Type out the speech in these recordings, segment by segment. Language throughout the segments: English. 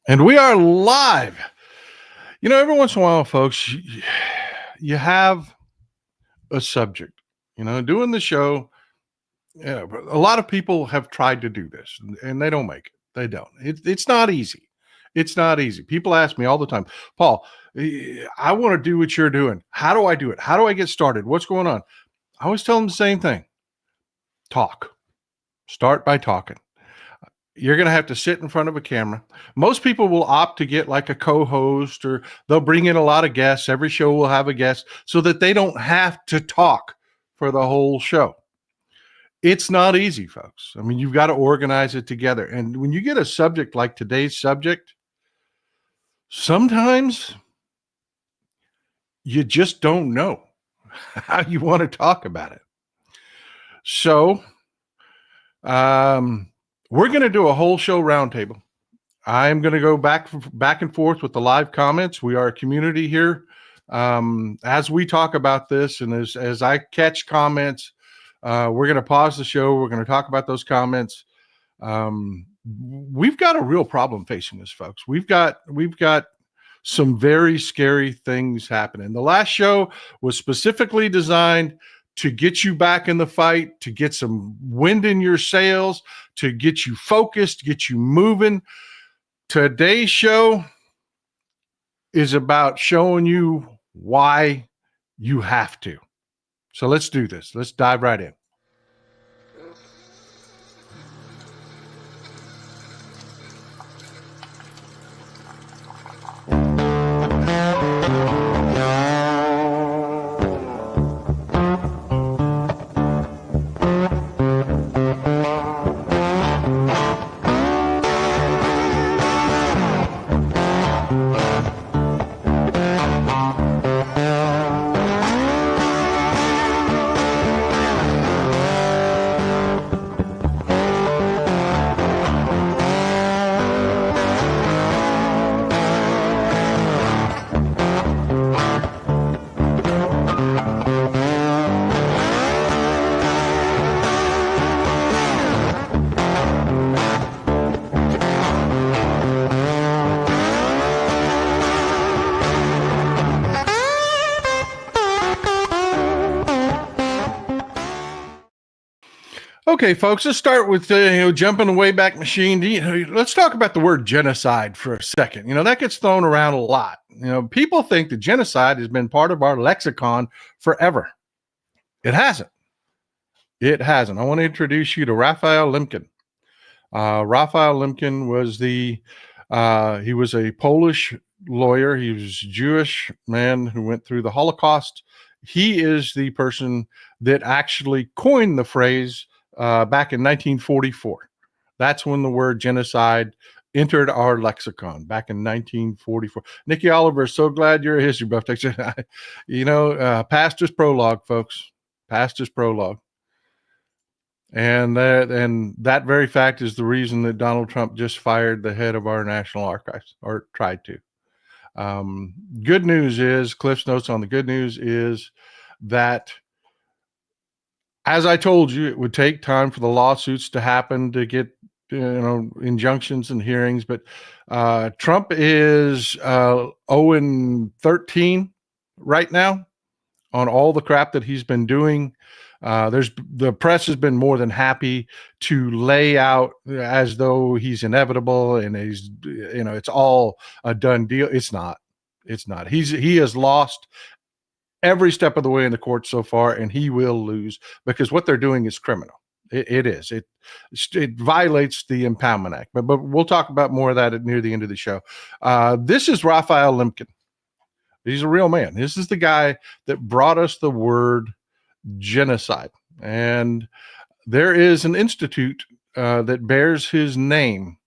And we are live. Every once in a while, folks, you have a subject. Doing the show, yeah, a lot of people have tried to do this and they don't make it. They don't. It's not easy. It's not easy. People ask me all the time, Paul, I want to do what you're doing. How do I do it? How do I get started? What's going on? I always tell them the same thing. Talk. Start by talking. You're going to have to sit in front of a camera. Most people will opt to get like a co-host, or they'll bring in a lot of guests. Every show will have a guest so that they don't have to talk for the whole show. It's not easy, folks. I mean, you've got to organize it together. And when you get a subject like today's subject, sometimes you just don't know how you want to talk about it. So, we're going to do a whole show roundtable. I'm going to go back and forth with the live comments. We are a community here. As we talk about this, and as I catch comments, we're going to pause the show. We're going to talk about those comments. We've got a real problem facing us, folks. We've got some very scary things happening. The last show was specifically designed to get you back in the fight, to get some wind in your sails, to get you focused, get you moving. Today's show is about showing you why you have to. So let's do this. Let's dive right in. Okay, folks, let's start with jumping the Wayback Machine. Let's talk about the word genocide for a second. That gets thrown around a lot. People think that genocide has been part of our lexicon forever. It hasn't. It hasn't. I want to introduce you to Raphael Lemkin. Raphael Lemkin was he was a Polish lawyer. He was a Jewish man who went through the Holocaust. He is the person that actually coined the phrase back in 1944. That's when the word genocide entered our lexicon, back in 1944. Nikki Oliver, so glad you're a history buff. Pastor's prologue, folks. Pastor's prologue. And that very fact is the reason that Donald Trump just fired the head of our National Archives, or tried to. Good news is, Cliff's notes on the good news is that, as I told you, it would take time for the lawsuits to happen to get injunctions and hearings. But Trump is 0-13 right now on all the crap that he's been doing. The press has been more than happy to lay out as though he's inevitable and it's all a done deal. It's not. He has lost every step of the way in the court so far, and he will lose because what they're doing is criminal. It is. It violates the Impoundment Act. But we'll talk about more of that near the end of the show. This is Raphael Lemkin. He's a real man. This is the guy that brought us the word genocide. And there is an institute that bears his name.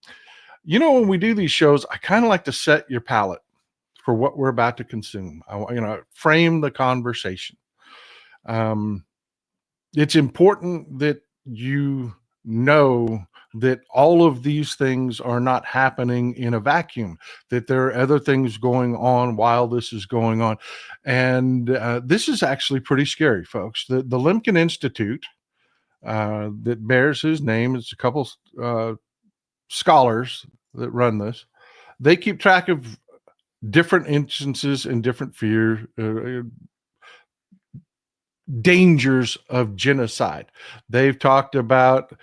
When we do these shows, I kind of like to set your palate for what we're about to consume. Frame the conversation. It's important that you know that all of these things are not happening in a vacuum, that there are other things going on while this is going on. And this is actually pretty scary, folks. The Lemkin Institute that bears his name, it's a couple scholars that run this. they keep track of different instances and different fear dangers of genocide. They've talked about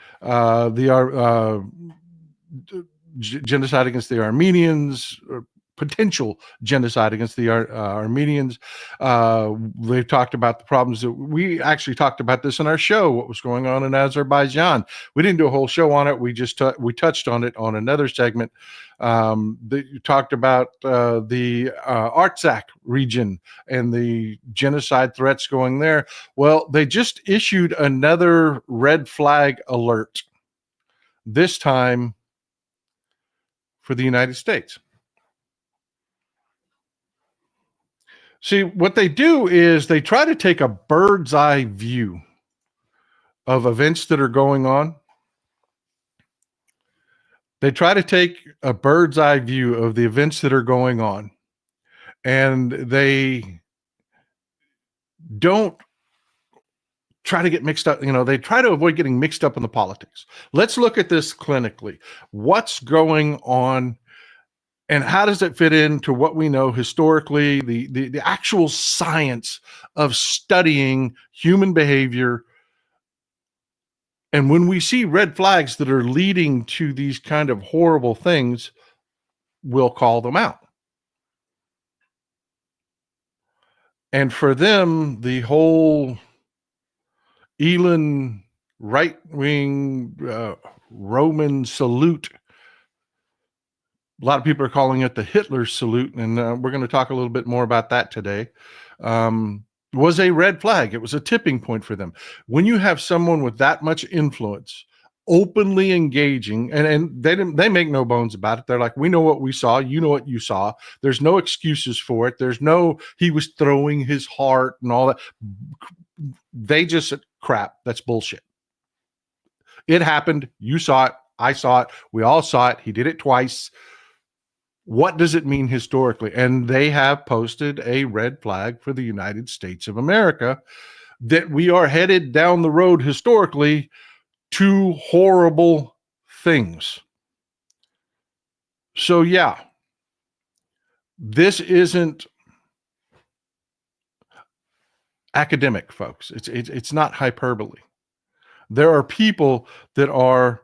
genocide against the Armenians, or potential genocide against the Armenians. They've talked about the problems that we actually talked about this in our show, what was going on in Azerbaijan. We didn't do a whole show on it. We just we touched on it on another segment. You talked about the Artsakh region and the genocide threats going there. Well, they just issued another red flag alert, this time for the United States. See, what they do is they try to take a bird's eye view of events that are going on. They try to take a bird's eye view of the events that are going on, and they don't try to get mixed up. They try to avoid getting mixed up in the politics. Let's look at this clinically. What's going on, and how does it fit into what we know historically, the actual science of studying human behavior? And when we see red flags that are leading to these kind of horrible things, we'll call them out. And for them, the whole Elon right-wing Roman salute, a lot of people are calling it the Hitler salute, and we're going to talk a little bit more about that today, was a red flag. It was a tipping point for them. When you have someone with that much influence openly engaging, and they make no bones about it. They're like, we know what we saw, you know what you saw. There's no excuses for it. There's no, he was throwing his heart and all that. They just said, crap, that's bullshit. It happened. You saw it. I saw it. We all saw it. He did it twice. What does it mean historically? And they have posted a red flag for the United States of America that we are headed down the road historically to horrible things. So yeah, this isn't academic, folks. It's not hyperbole. There are people that are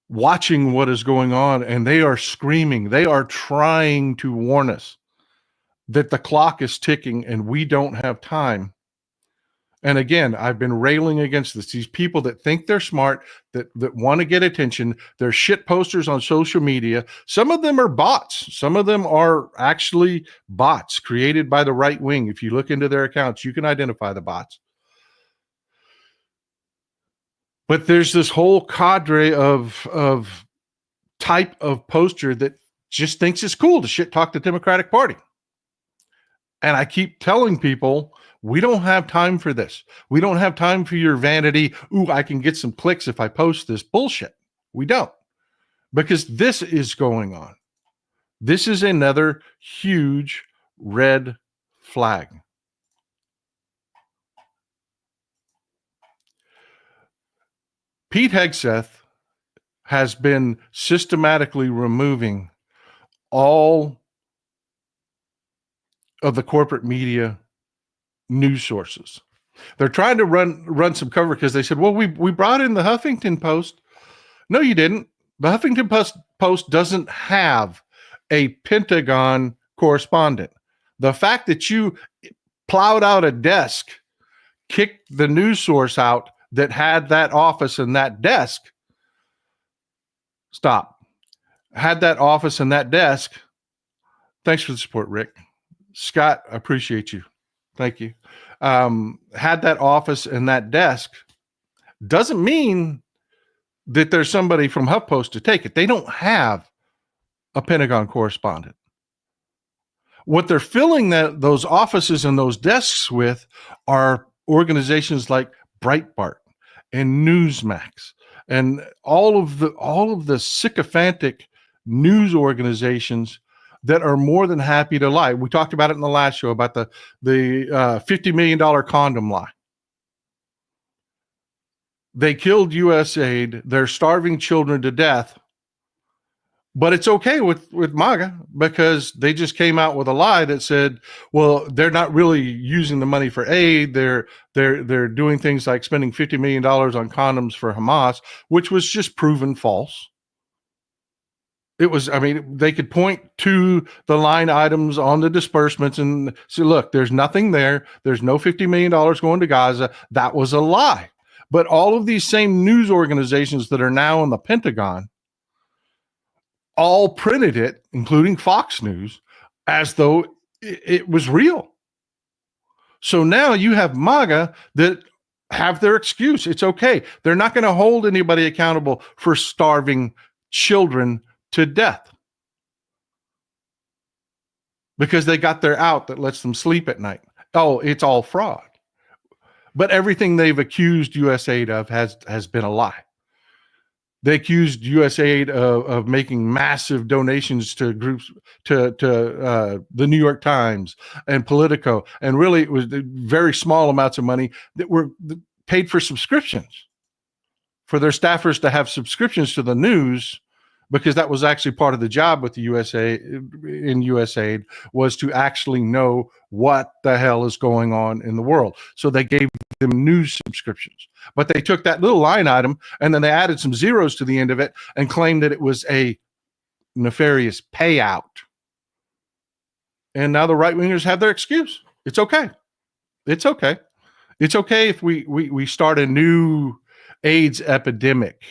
watching what is going on, and they are screaming. They are trying to warn us that the clock is ticking and we don't have time. And again, I've been railing against this. These people that think they're smart, that want to get attention, they're shit posters on social media. Some of them are bots. Some of them are actually bots created by the right wing. If you look into their accounts, you can identify the bots. But there's this whole cadre of type of poster that just thinks it's cool to shit talk the Democratic Party. And I keep telling people, we don't have time for this. We don't have time for your vanity. Ooh, I can get some clicks if I post this bullshit. We don't. Because this is going on. This is another huge red flag. Pete Hegseth has been systematically removing all of the corporate media news sources. They're trying to run some cover because they said, well, we brought in the Huffington Post. No, you didn't. The Huffington Post doesn't have a Pentagon correspondent. The fact that you plowed out a desk, kicked the news source out that had that office and that desk, had that office and that desk. Thanks for the support, Rick. Scott, I appreciate you. Thank you. Had that office and that desk doesn't mean that there's somebody from HuffPost to take it. They don't have a Pentagon correspondent. What they're filling those offices and those desks with are organizations like Breitbart and Newsmax and all of the sycophantic news organizations that are more than happy to lie. We talked about it in the last show about the $50 million condom lie. They killed USAID. They're starving children to death. But it's okay with MAGA because they just came out with a lie that said, well, they're not really using the money for aid. They're doing things like spending $50 million on condoms for Hamas, which was just proven false. It was, I mean, they could point to the line items on the disbursements and say, look, there's nothing there. There's no $50 million going to Gaza. That was a lie. But all of these same news organizations that are now in the Pentagon all printed it, including Fox News, as though it was real. So now you have MAGA that have their excuse. It's okay. They're not going to hold anybody accountable for starving children to death because they got their out that lets them sleep at night. Oh, it's all fraud. But everything they've accused USAID of has been a lie. They accused USAID of making massive donations to groups, to the New York Times and Politico, and really it was very small amounts of money that were paid for subscriptions for their staffers to have subscriptions to the news, because that was actually part of the job with the USA in USAID, was to actually know what the hell is going on in the world. So they gave them news subscriptions, but they took that little line item and then they added some zeros to the end of it and claimed that it was a nefarious payout. And now the right wingers have their excuse. It's okay. It's okay. It's okay if we start a new AIDS epidemic.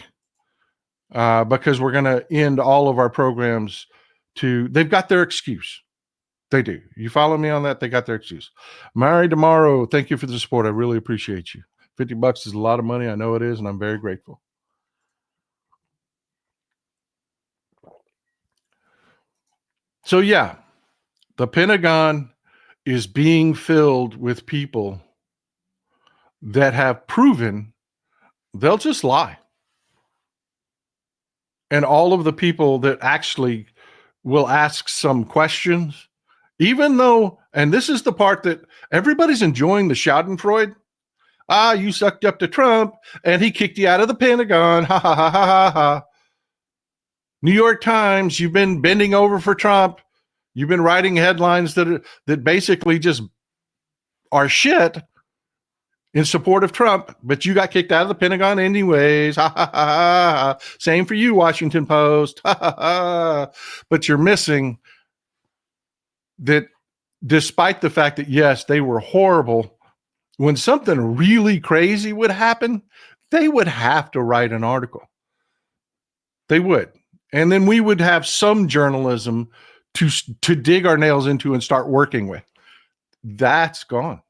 Because we're going to end all of our programs they've got their excuse. They do. You follow me on that? They got their excuse. Mary tomorrow, thank you for the support. I really appreciate you. $50 is a lot of money. I know it is, and I'm very grateful. So yeah, the Pentagon is being filled with people that have proven they'll just lie. And all of the people that actually will ask some questions, even though, and this is the part that everybody's enjoying the schadenfreude. You sucked up to Trump and he kicked you out of the Pentagon. Ha ha ha ha ha ha. New York Times, you've been bending over for Trump. You've been writing headlines that basically just are shit in support of Trump, but you got kicked out of the Pentagon anyways. Ha, ha, ha, ha. Same for you, Washington Post. Ha, ha, ha. But you're missing that despite the fact that, yes, they were horrible, when something really crazy would happen, they would have to write an article. They would. And then we would have some journalism to dig our nails into and start working with. That's gone.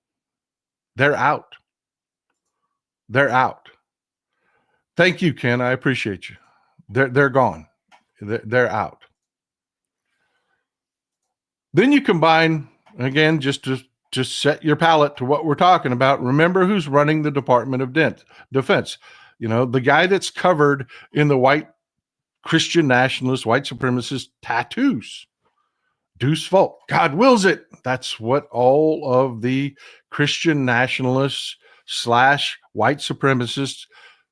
They're out. They're out. Thank you, Ken. I appreciate you. They're gone. They're out. Then you combine, again, just to set your palate to what we're talking about. Remember who's running the Department of Defense. You know, the guy that's covered in the white Christian nationalist, white supremacist tattoos. Deuce Volt. God wills it. That's what all of the Christian nationalists / white supremacists,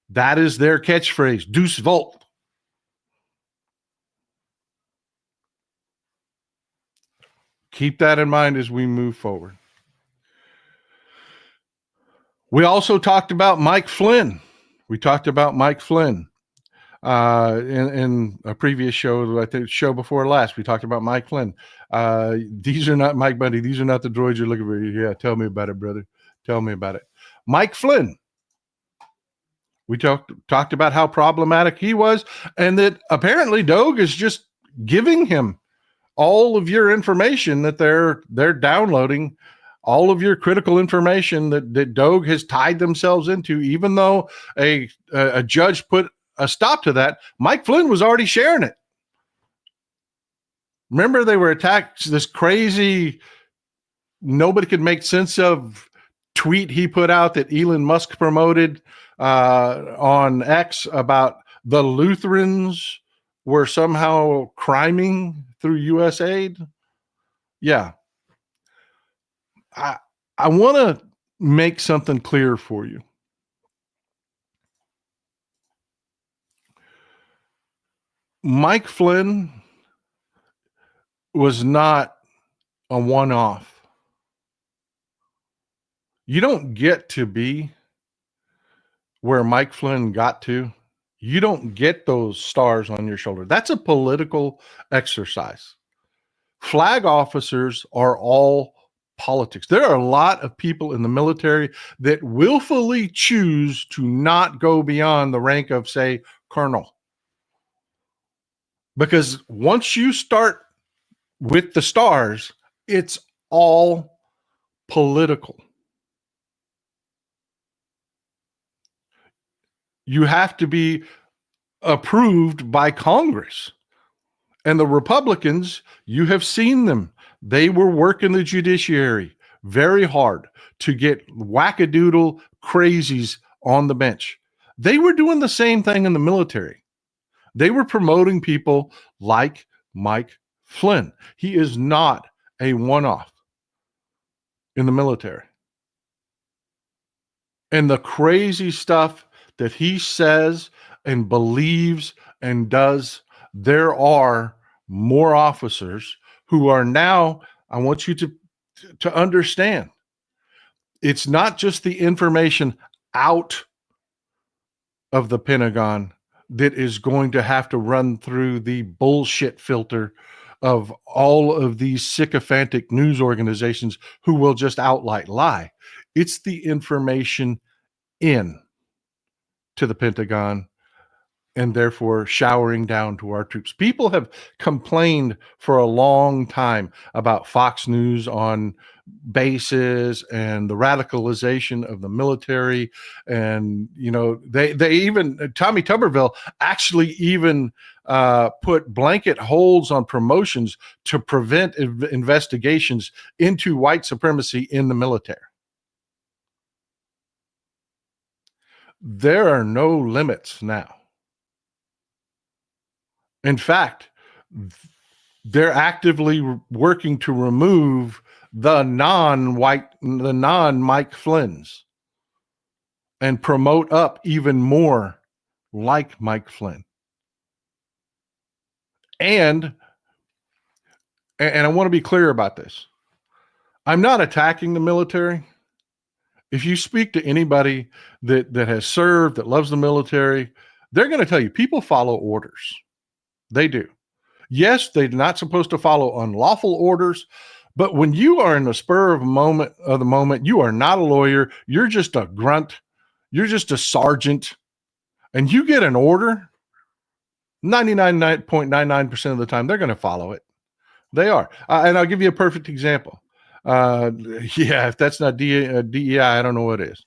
that is their catchphrase. Deuce Volt. Keep that in mind as we move forward. We also talked about Mike Flynn. We talked about Mike Flynn in a previous show, I think show before last. We talked about Mike Flynn. These are not, Mike Bundy, these are not the droids you're looking for. Yeah, tell me about it, brother. Tell me about it. Mike Flynn. We talked about how problematic he was, and that apparently DOGE is just giving him all of your information that they're downloading, all of your critical information that DOGE has tied themselves into, even though a judge put a stop to that. Mike Flynn was already sharing it. Remember, they were attacked, this crazy, nobody could make sense of tweet he put out that Elon Musk promoted on X about the Lutherans were somehow criming through USAID. Yeah. I want to make something clear for you. Mike Flynn was not a one-off. You don't get to be where Mike Flynn got to. You don't get those stars on your shoulder. That's a political exercise. Flag officers are all politics. There are a lot of people in the military that willfully choose to not go beyond the rank of, say, colonel. Because once you start with the stars, it's all political. You have to be approved by Congress. And the Republicans, you have seen them. They were working the judiciary very hard to get wackadoodle crazies on the bench. They were doing the same thing in the military. They were promoting people like Mike Flynn. He is not a one-off in the military. And the crazy stuff that he says and believes and does, there are more officers who are now, I want you to understand, it's not just the information out of the Pentagon that is going to have to run through the bullshit filter of all of these sycophantic news organizations who will just outright lie. It's the information in to the Pentagon and therefore showering down to our troops. People have complained for a long time about Fox News on bases and the radicalization of the military. And, you know, they even, Tommy Tuberville actually even put blanket holds on promotions to prevent investigations into white supremacy in the military. There are no limits now. In fact, they're actively working to remove the non-Mike Flynns and promote up even more like Mike Flynn. And I want to be clear about this. I'm not attacking the military. If you speak to anybody that has served, that loves the military, they're going to tell you people follow orders. They do. Yes, they're not supposed to follow unlawful orders, but when you are in the spur of the moment, you are not a lawyer. You're just a grunt. You're just a sergeant, and you get an order. 99.99% of the time, they're going to follow it. They are, and I'll give you a perfect example. Yeah, if that's not DEI, I don't know what is.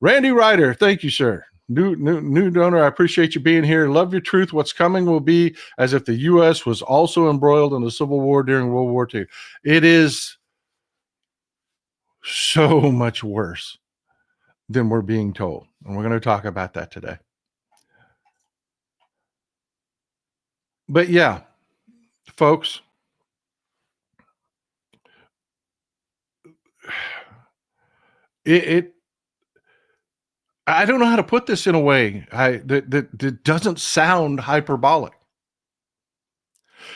Randy Ryder, thank you, sir. New donor, I appreciate you being here. Love your truth. What's coming will be as if the U.S. was also embroiled in the Civil War during World War II. It is so much worse than we're being told. And we're going to talk about that today. But yeah, folks, I don't know how to put this in a way that doesn't sound hyperbolic.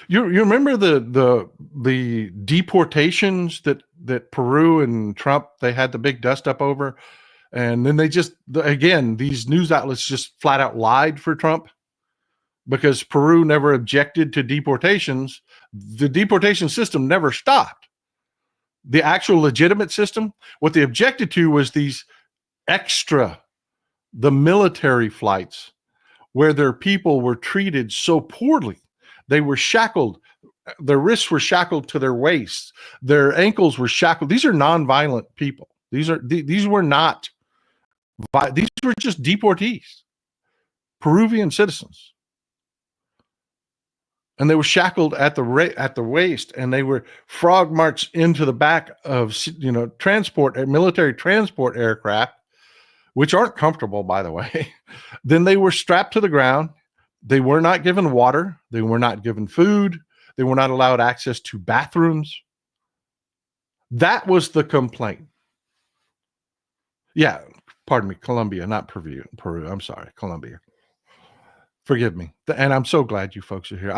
You remember the deportations that Peru and Trump, they had the big dust up over, and then they just, again, these news outlets just flat out lied for Trump because Peru never objected to deportations. The deportation system never stopped. The actual legitimate system, what they objected to was these the military flights where their people were treated so poorly. They were shackled. Their wrists were shackled to their waists. Their ankles were shackled. These are nonviolent people. These were not, these were just deportees, Peruvian citizens. And they were shackled at the waist, and they were frog marched into the back of, military transport aircraft, which aren't comfortable, by the way. Then they were strapped to the ground. They were not given water. They were not given food. They were not allowed access to bathrooms. That was the complaint. Yeah, pardon me, Colombia, not Peru. I'm sorry, Colombia. Forgive me. And I'm so glad you folks are here.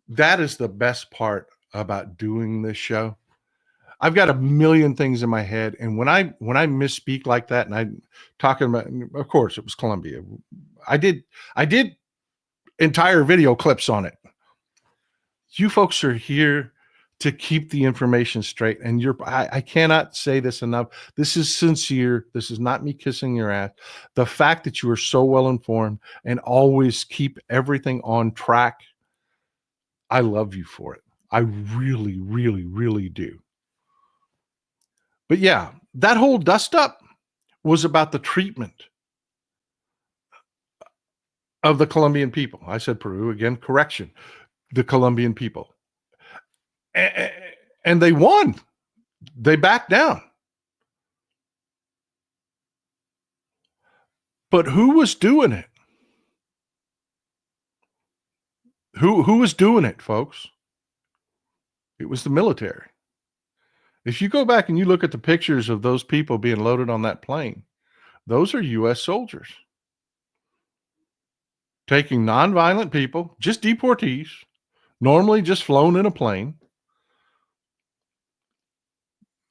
That is the best part about doing this show. I've got a million things in my head, and when I misspeak like that, and I'm talking about, of course, it was Colombia. I did entire video clips on it. You folks are here to keep the information straight, and I cannot say this enough. This is sincere. This is not me kissing your ass. The fact that you are so well informed and always keep everything on track, I love you for it. I really, really, really do. But yeah, that whole dust up was about the treatment of the Colombian people. I said Peru again, correction, the Colombian people. And they won. They backed down. But who was doing it? Who was doing it, folks? It was the military. If you go back and you look at the pictures of those people being loaded on that plane, those are U.S. soldiers taking nonviolent people, just deportees, normally just flown in a plane,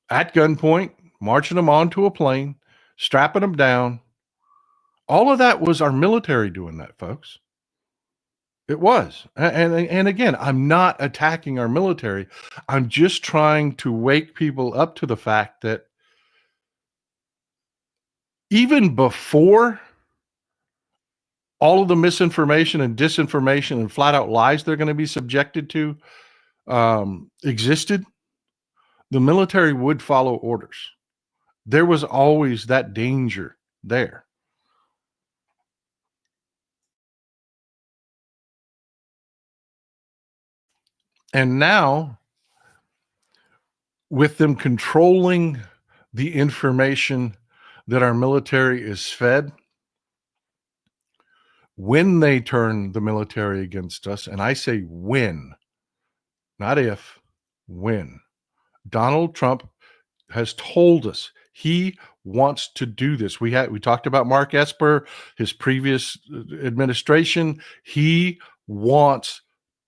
at gunpoint, marching them onto a plane, strapping them down. All of that was our military doing that, folks. It was. And again, I'm not attacking our military. I'm just trying to wake people up to the fact that even before all of the misinformation and disinformation and flat out lies they're going to be subjected to existed, the military would follow orders. There was always that danger there. And now, with them controlling the information that our military is fed, when they turn the military against us, and I say when, not if, when, Donald Trump has told us he wants to do this. We talked about Mark Esper, his previous administration. He wants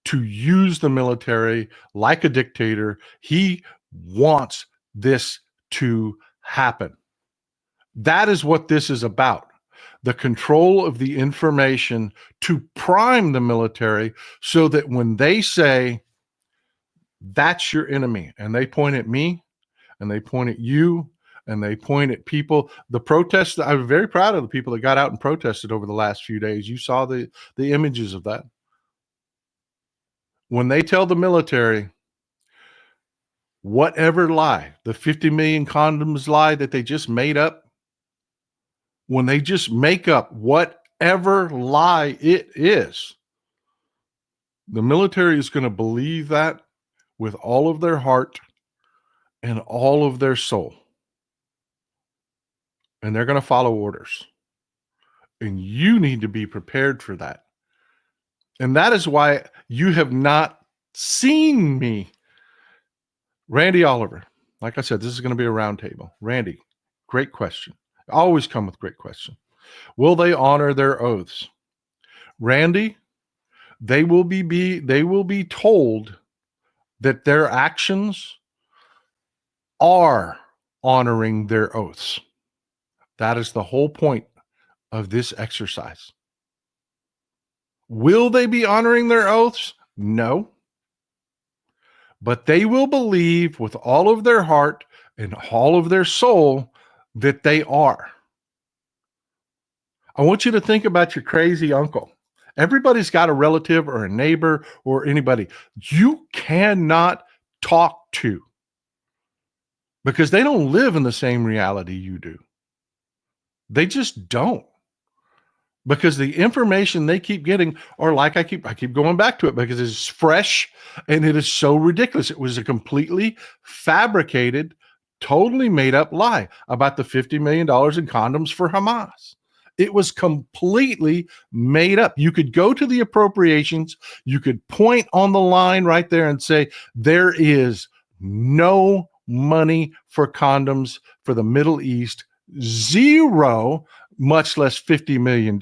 to use the military like a dictator. He wants this to happen. That is what this is about. The control of the information to prime the military so that when they say, that's your enemy, and they point at me, and they point at you, and they point at people. The protests, I'm very proud of the people that got out and protested over the last few days. You saw the images of that. When they tell the military, whatever lie, the 50 million condoms lie that they just made up, when they just make up whatever lie it is, the military is going to believe that with all of their heart and all of their soul. And they're going to follow orders. And you need to be prepared for that. And that is why you have not seen me. Randy Oliver, like I said, this is going to be a roundtable. Randy, great question. Always come with great question. Will they honor their oaths? Randy, they will be told that their actions are honoring their oaths. That is the whole point of this exercise. Will they be honoring their oaths? No. But they will believe with all of their heart and all of their soul that they are. I want you to think about your crazy uncle. Everybody's got a relative or a neighbor or anybody you cannot talk to because they don't live in the same reality you do. They just don't. Because the information they keep getting, or like I keep going back to it because it's fresh and it is so ridiculous. It was a completely fabricated, totally made up lie about the $50 million in condoms for Hamas. It was completely made up. You could go to the appropriations. You could point on the line right there and say, there is no money for condoms for the Middle East, zero, much less $50 million.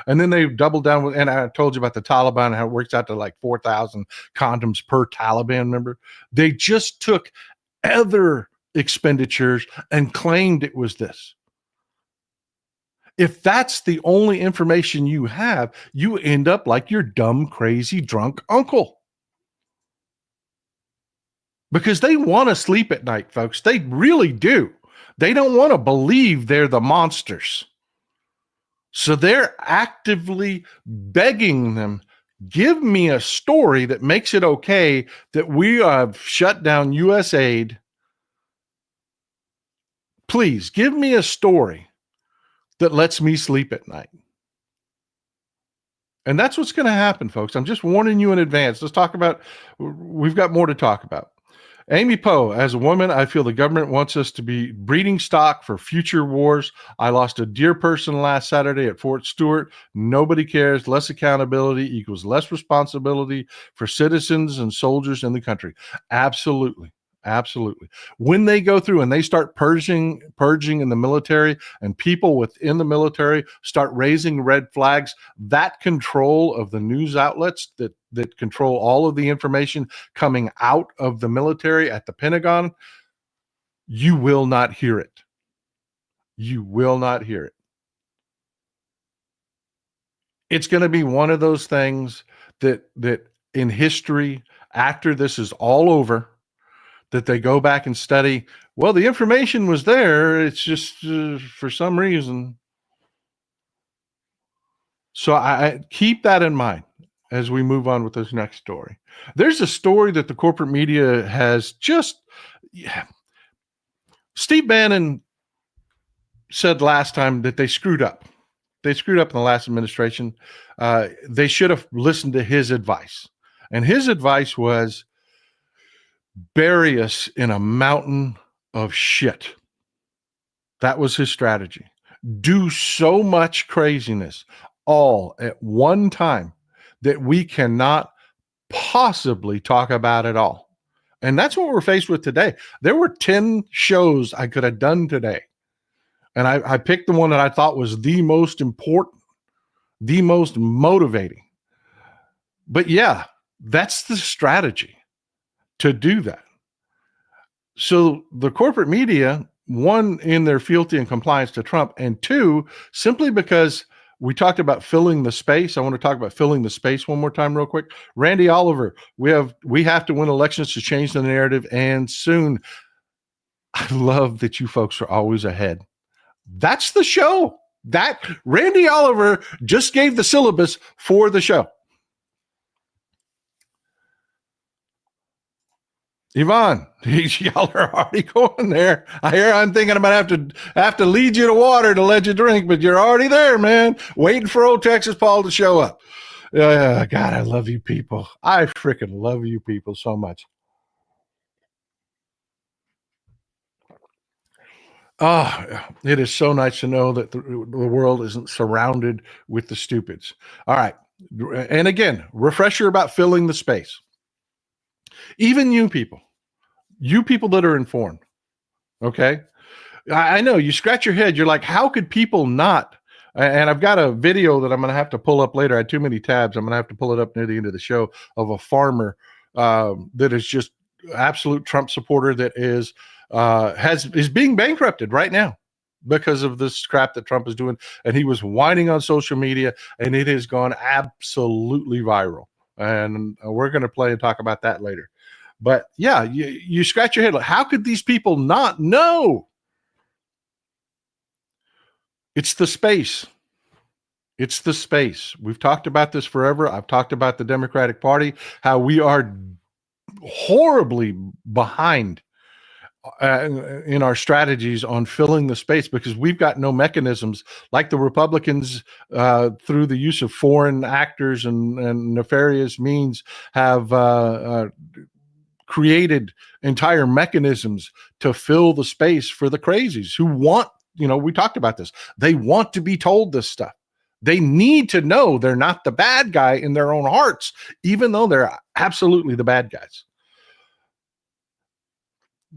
And then they doubled down with, and I told you about the Taliban and how it works out to like 4,000 condoms per Taliban member. They just took other expenditures and claimed it was this. If that's the only information you have, you end up like your dumb, crazy, drunk uncle. Because they want to sleep at night, folks. They really do. They don't want to believe they're the monsters. So they're actively begging them, give me a story that makes it okay that we have shut down U.S. aid. Please give me a story that lets me sleep at night. And that's what's going to happen, folks. I'm just warning you in advance. Let's talk about, we've got more to talk about. Amy Poe, as a woman, I feel the government wants us to be breeding stock for future wars. I lost a dear person last Saturday at Fort Stewart. Nobody cares. Less accountability equals less responsibility for citizens and soldiers in the country. Absolutely. Absolutely. When they go through and they start purging in the military, and people within the military start raising red flags, that control of the news outlets that control all of the information coming out of the military at the Pentagon, you will not hear it. You will not hear it. It's going to be one of those things that in history, after this is all over, that they go back and study, well, the information was there. It's just for some reason. So I keep that in mind as we move on with this next story. There's a story that the corporate media has just, Steve Bannon said last time that they screwed up. They screwed up in the last administration. They should have listened to his advice. And his advice was, bury us in a mountain of shit. That was his strategy. Do so much craziness all at one time that we cannot possibly talk about it all. And that's what we're faced with today. There were 10 shows I could have done today. And I picked the one that I thought was the most important, the most motivating. But yeah, that's the strategy to do that. So the corporate media, one, in their fealty and compliance to Trump, and two, simply because we talked about filling the space. I want to talk about filling the space one more time real quick. Randy Oliver, we have to win elections to change the narrative, and soon. I love that you folks are always ahead. That's the show. That Randy Oliver just gave the syllabus for the show. Yvonne, y'all are already going there. I'm thinking I'm gonna have to lead you to water to let you drink, but you're already there, man. Waiting for old Texas Paul to show up. God, I love you people. I freaking love you people so much. It is so nice to know that the world isn't surrounded with the stupids. All right. And again, refresher about filling the space. Even you people that are informed, okay? I know you scratch your head. You're like, how could people not? And I've got a video that I'm going to have to pull up later. I had too many tabs. I'm going to have to pull it up near the end of the show of a farmer that is just absolute Trump supporter that is being bankrupted right now because of this crap that Trump is doing. And he was whining on social media, and it has gone absolutely viral. And we're going to play and talk about that later. But yeah, you scratch your head. Like, how could these people not know? It's the space. It's the space. We've talked about this forever. I've talked about the Democratic Party, how we are horribly behind in our strategies on filling the space because we've got no mechanisms like the Republicans through the use of foreign actors and nefarious means have created entire mechanisms to fill the space for the crazies who want, we talked about this. They want to be told this stuff. They need to know they're not the bad guy in their own hearts, even though they're absolutely the bad guys.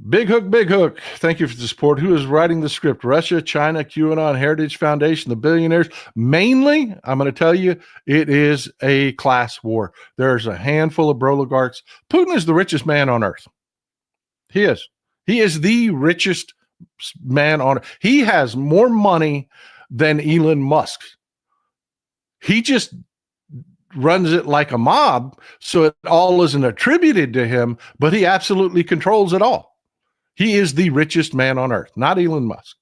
Big Hook, Big Hook. Thank you for the support. Who is writing the script? Russia, China, QAnon, Heritage Foundation, the billionaires. Mainly, I'm going to tell you, it is a class war. There's a handful of oligarchs. Putin is the richest man on earth. He is. He is the richest man on earth. He has more money than Elon Musk. He just runs it like a mob, so it all isn't attributed to him, but he absolutely controls it all. He is the richest man on earth, not Elon Musk.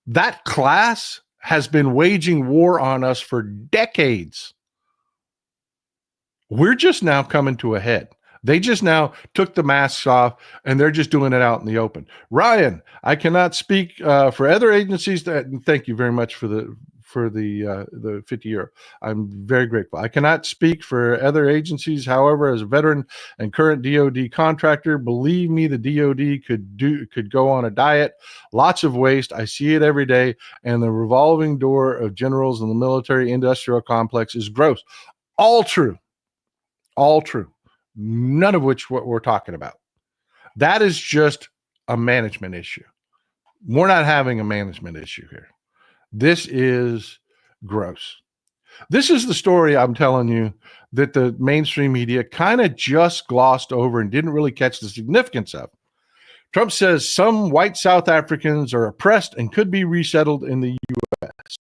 That class has been waging war on us for decades. We're just now coming to a head. They just now took the masks off, and they're just doing it out in the open. Ryan, I cannot speak for other agencies. Thank you very much for the 50 euro. I'm very grateful. I cannot speak for other agencies. However, as a veteran and current DOD contractor, believe me, the DOD could go on a diet. Lots of waste. I see it every day. And the revolving door of generals in the military industrial complex is gross. All true. All true. None of which what we're talking about. That is just a management issue. We're not having a management issue here. This is gross. This is the story I'm telling you that the mainstream media kind of just glossed over and didn't really catch the significance of. Trump says some white South Africans are oppressed and could be resettled in the U.S.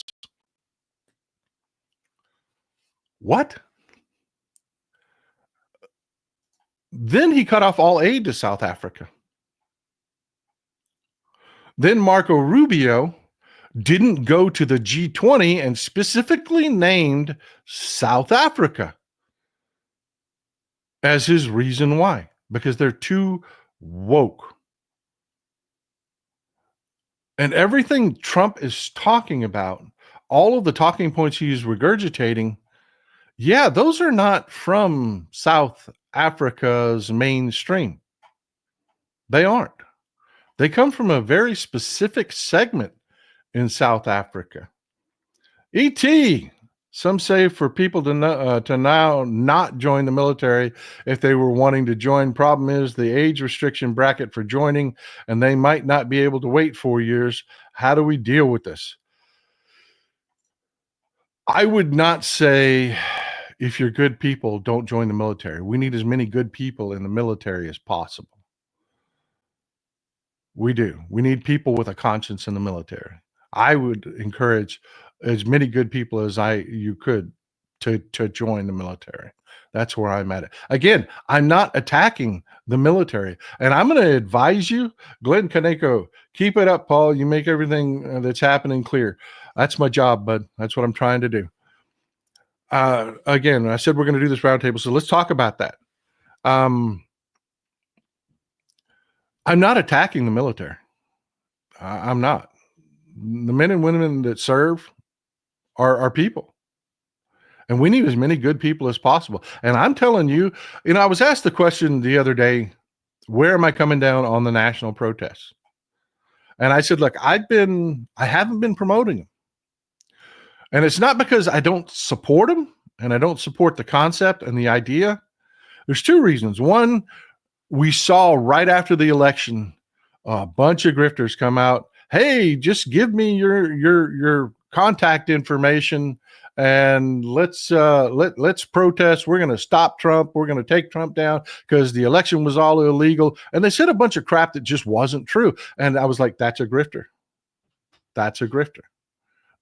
What? Then he cut off all aid to South Africa. Then Marco Rubio didn't go to the G20 and specifically named South Africa as his reason why, because they're too woke. And everything Trump is talking about, all of the talking points he's regurgitating, yeah, those are not from South Africa's mainstream. They aren't. They come from a very specific segment in South Africa. E.T. Some say for people to now not join the military if they were wanting to join. Problem is the age restriction bracket for joining, and they might not be able to wait 4 years. How do we deal with this? I would not say if you're good people, don't join the military. We need as many good people in the military as possible. We do. We need people with a conscience in the military. I would encourage as many good people as you could to join the military. That's where I'm at. Again, I'm not attacking the military, and I'm going to advise you, Glenn Kaneko, keep it up, Paul. You make everything that's happening clear. That's my job, bud. That's what I'm trying to do. Again, I said we're going to do this roundtable, so let's talk about that. I'm not attacking the military. I'm not. The men and women that serve are people. And we need as many good people as possible. And I'm telling you, I was asked the question the other day, where am I coming down on the national protests? And I said, look, I haven't been promoting them. And it's not because I don't support them and I don't support the concept and the idea. There's two reasons. One, we saw right after the election, a bunch of grifters come out. Hey, just give me your contact information and let's protest. We're going to stop Trump. We're going to take Trump down because the election was all illegal. And they said a bunch of crap that just wasn't true. And I was like, that's a grifter. That's a grifter.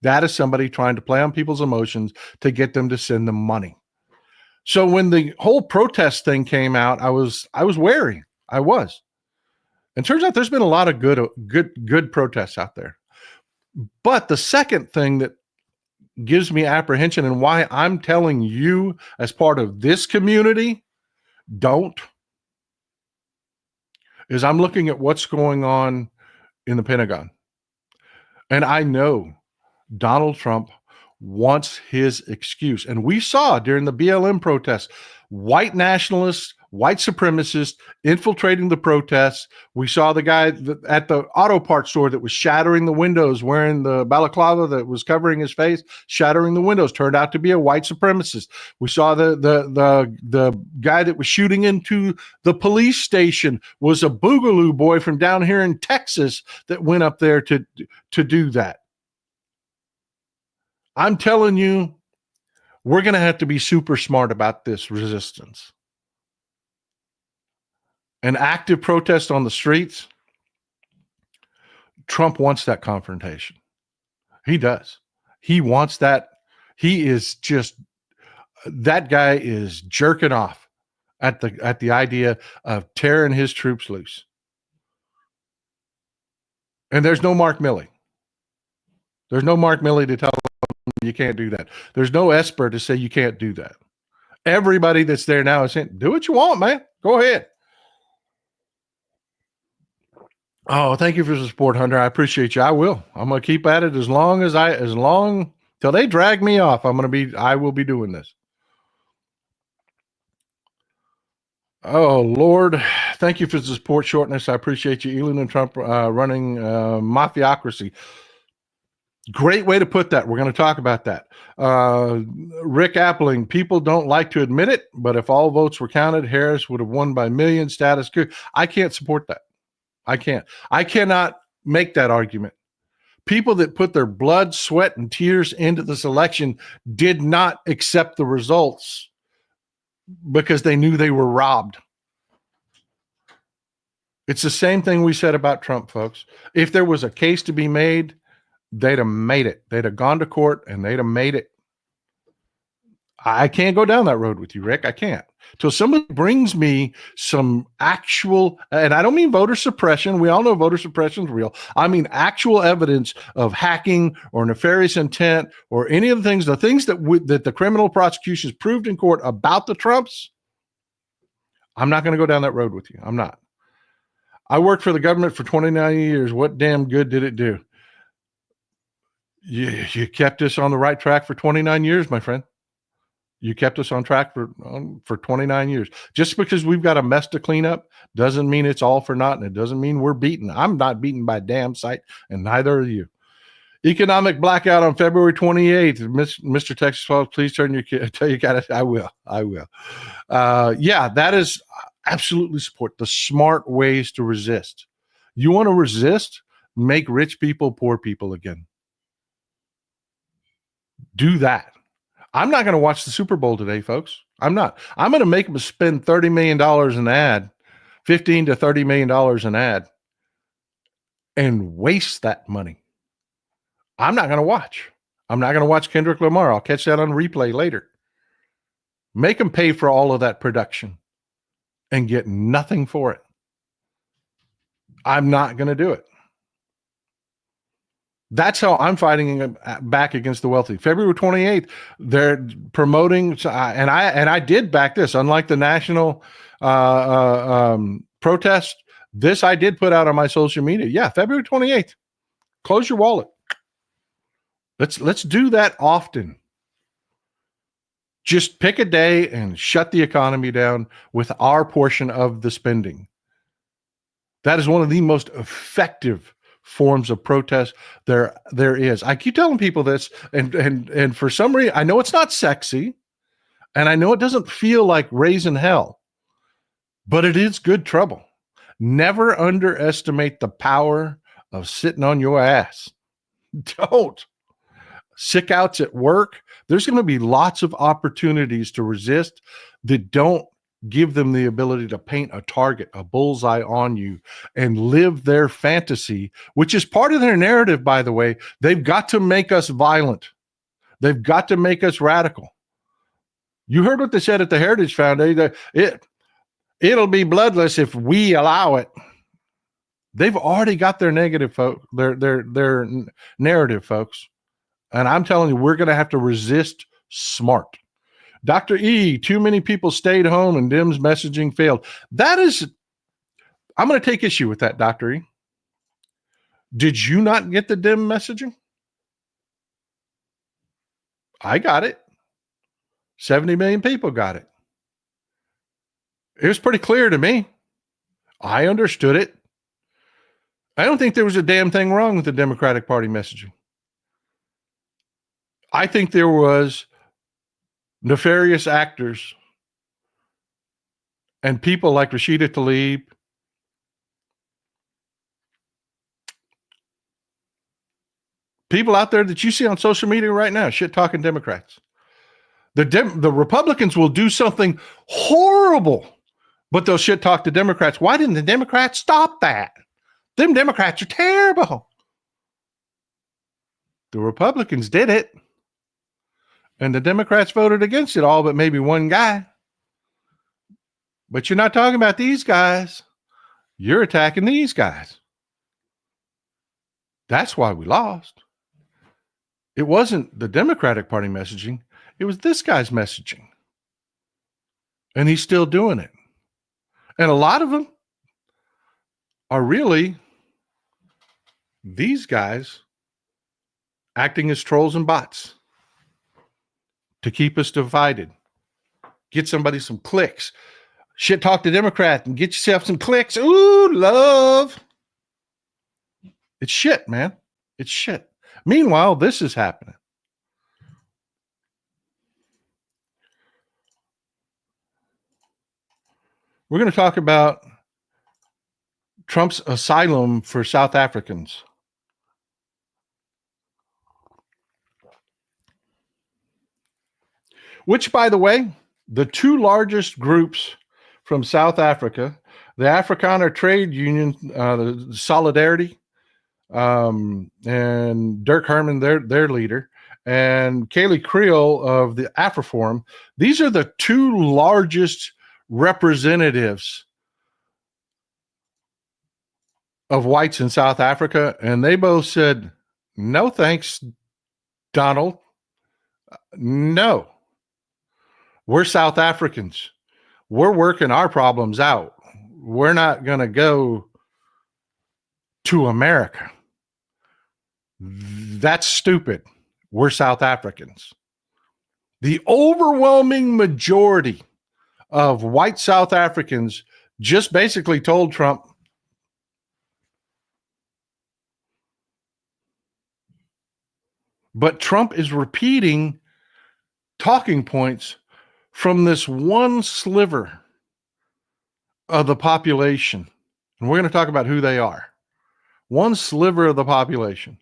That is somebody trying to play on people's emotions to get them to send them money. So when the whole protest thing came out, I was wary. I was. And turns out there's been a lot of good protests out there. But the second thing that gives me apprehension and why I'm telling you as part of this community, don't, is I'm looking at what's going on in the Pentagon. And I know Donald Trump wants his excuse. And we saw during the BLM protests, white nationalists, white supremacists infiltrating the protests. We saw the guy at the auto parts store that was shattering the windows, wearing the balaclava that was covering his face, shattering the windows, turned out to be a white supremacist. We saw the guy that was shooting into the police station was a Boogaloo boy from down here in Texas that went up there to do that. I'm telling you, we're going to have to be super smart about this resistance. An active protest on the streets. Trump wants that confrontation. He does. He wants that. He is just, that guy is jerking off at the idea of tearing his troops loose. And there's no Mark Milley. There's no Mark Milley to tell him you can't do that. There's no Esper to say you can't do that. Everybody that's there now is saying, do what you want, man. Go ahead. Oh, thank you for the support, Hunter. I appreciate you. I will. I'm going to keep at it as long till they drag me off. I will be doing this. Oh, Lord. Thank you for the support, Shortness. I appreciate you. Elon and Trump running mafiocracy. Great way to put that. We're going to talk about that. Rick Appling, people don't like to admit it, but if all votes were counted, Harris would have won by millions. Status quo. I can't support that. I can't. I cannot make that argument. People that put their blood, sweat, and tears into this election did not accept the results because they knew they were robbed. It's the same thing we said about Trump, folks. If there was a case to be made, they'd have made it. They'd have gone to court and they'd have made it. I can't go down that road with you, Rick. I can't. Till somebody brings me some actual, and I don't mean voter suppression. We all know voter suppression is real. I mean actual evidence of hacking or nefarious intent or any of the things that the criminal prosecutions proved in court about the Trumps. I'm not going to go down that road with you. I'm not. I worked for the government for 29 years. What damn good did it do? You kept us on the right track for 29 years, my friend. You kept us on track for 29 years. Just because we've got a mess to clean up doesn't mean it's all for naught, and it doesn't mean we're beaten. I'm not beaten by a damn sight, and neither are you. Economic blackout on February 28th. Mr. Texas Falls, please turn your tell you got it. I will. Yeah, that is absolutely support the smart ways to resist. You want to resist? Make rich people poor people again. Do that. I'm not going to watch the Super Bowl today, folks. I'm not. I'm going to make them spend $30 million an ad, $15 to $30 million an ad, and waste that money. I'm not going to watch. I'm not going to watch Kendrick Lamar. I'll catch that on replay later. Make them pay for all of that production and get nothing for it. I'm not going to do it. That's how I'm fighting back against the wealthy. February 28th, they're promoting, and I did back this. Unlike the national protest, this I did put out on my social media. Yeah, February 28th. Close your wallet. Let's do that often. Just pick a day and shut the economy down with our portion of the spending. That is one of the most effective forms of protest there is. I keep telling people this, and for some reason, I know it's not sexy, and I know it doesn't feel like raising hell, but it is good trouble. Never underestimate the power of sitting on your ass. Don't. Sick outs at work. There's going to be lots of opportunities to resist that don't give them the ability to paint a target, a bullseye on you and live their fantasy, which is part of their narrative, by the way. They've got to make us violent. They've got to make us radical. You heard what they said at the Heritage Foundation. It'll be bloodless if we allow it. They've already got their negative, their narrative, folks. And I'm telling you, we're going to have to resist smart. Dr. E, too many people stayed home and Dim's messaging failed. I'm going to take issue with that, Dr. E. Did you not get the Dim messaging? I got it. 70 million people got it. It was pretty clear to me. I understood it. I don't think there was a damn thing wrong with the Democratic Party messaging. I think there was nefarious actors and people like Rashida Tlaib, people out there that you see on social media right now, shit talking Democrats. The Republicans will do something horrible, but they'll shit talk the Democrats. Why didn't the Democrats stop that? Them Democrats are terrible. The Republicans did it, and the Democrats voted against it, all but maybe one guy. But you're not talking about these guys. You're attacking these guys. That's why we lost. It wasn't the Democratic Party messaging. It was this guy's messaging. And he's still doing it. And a lot of them are really these guys acting as trolls and bots to keep us divided. Get somebody some clicks. Shit talk to Democrat and get yourself some clicks. Ooh, love. It's shit, man. It's shit. Meanwhile, this is happening. We're going to talk about Trump's asylum for South Africans. Which, by the way, the two largest groups from South Africa, the Afrikaner Trade Union, the Solidarity, and Dirk Herman, their leader, and Kaylee Creel of the AfriForum, these are the two largest representatives of whites in South Africa, and they both said, no thanks, Donald. No. We're South Africans. We're working our problems out. We're not going to go to America. That's stupid. We're South Africans. The overwhelming majority of white South Africans just basically told Trump, but Trump is repeating talking points from this one sliver of the population. And we're going to talk about who they are. One sliver of the population.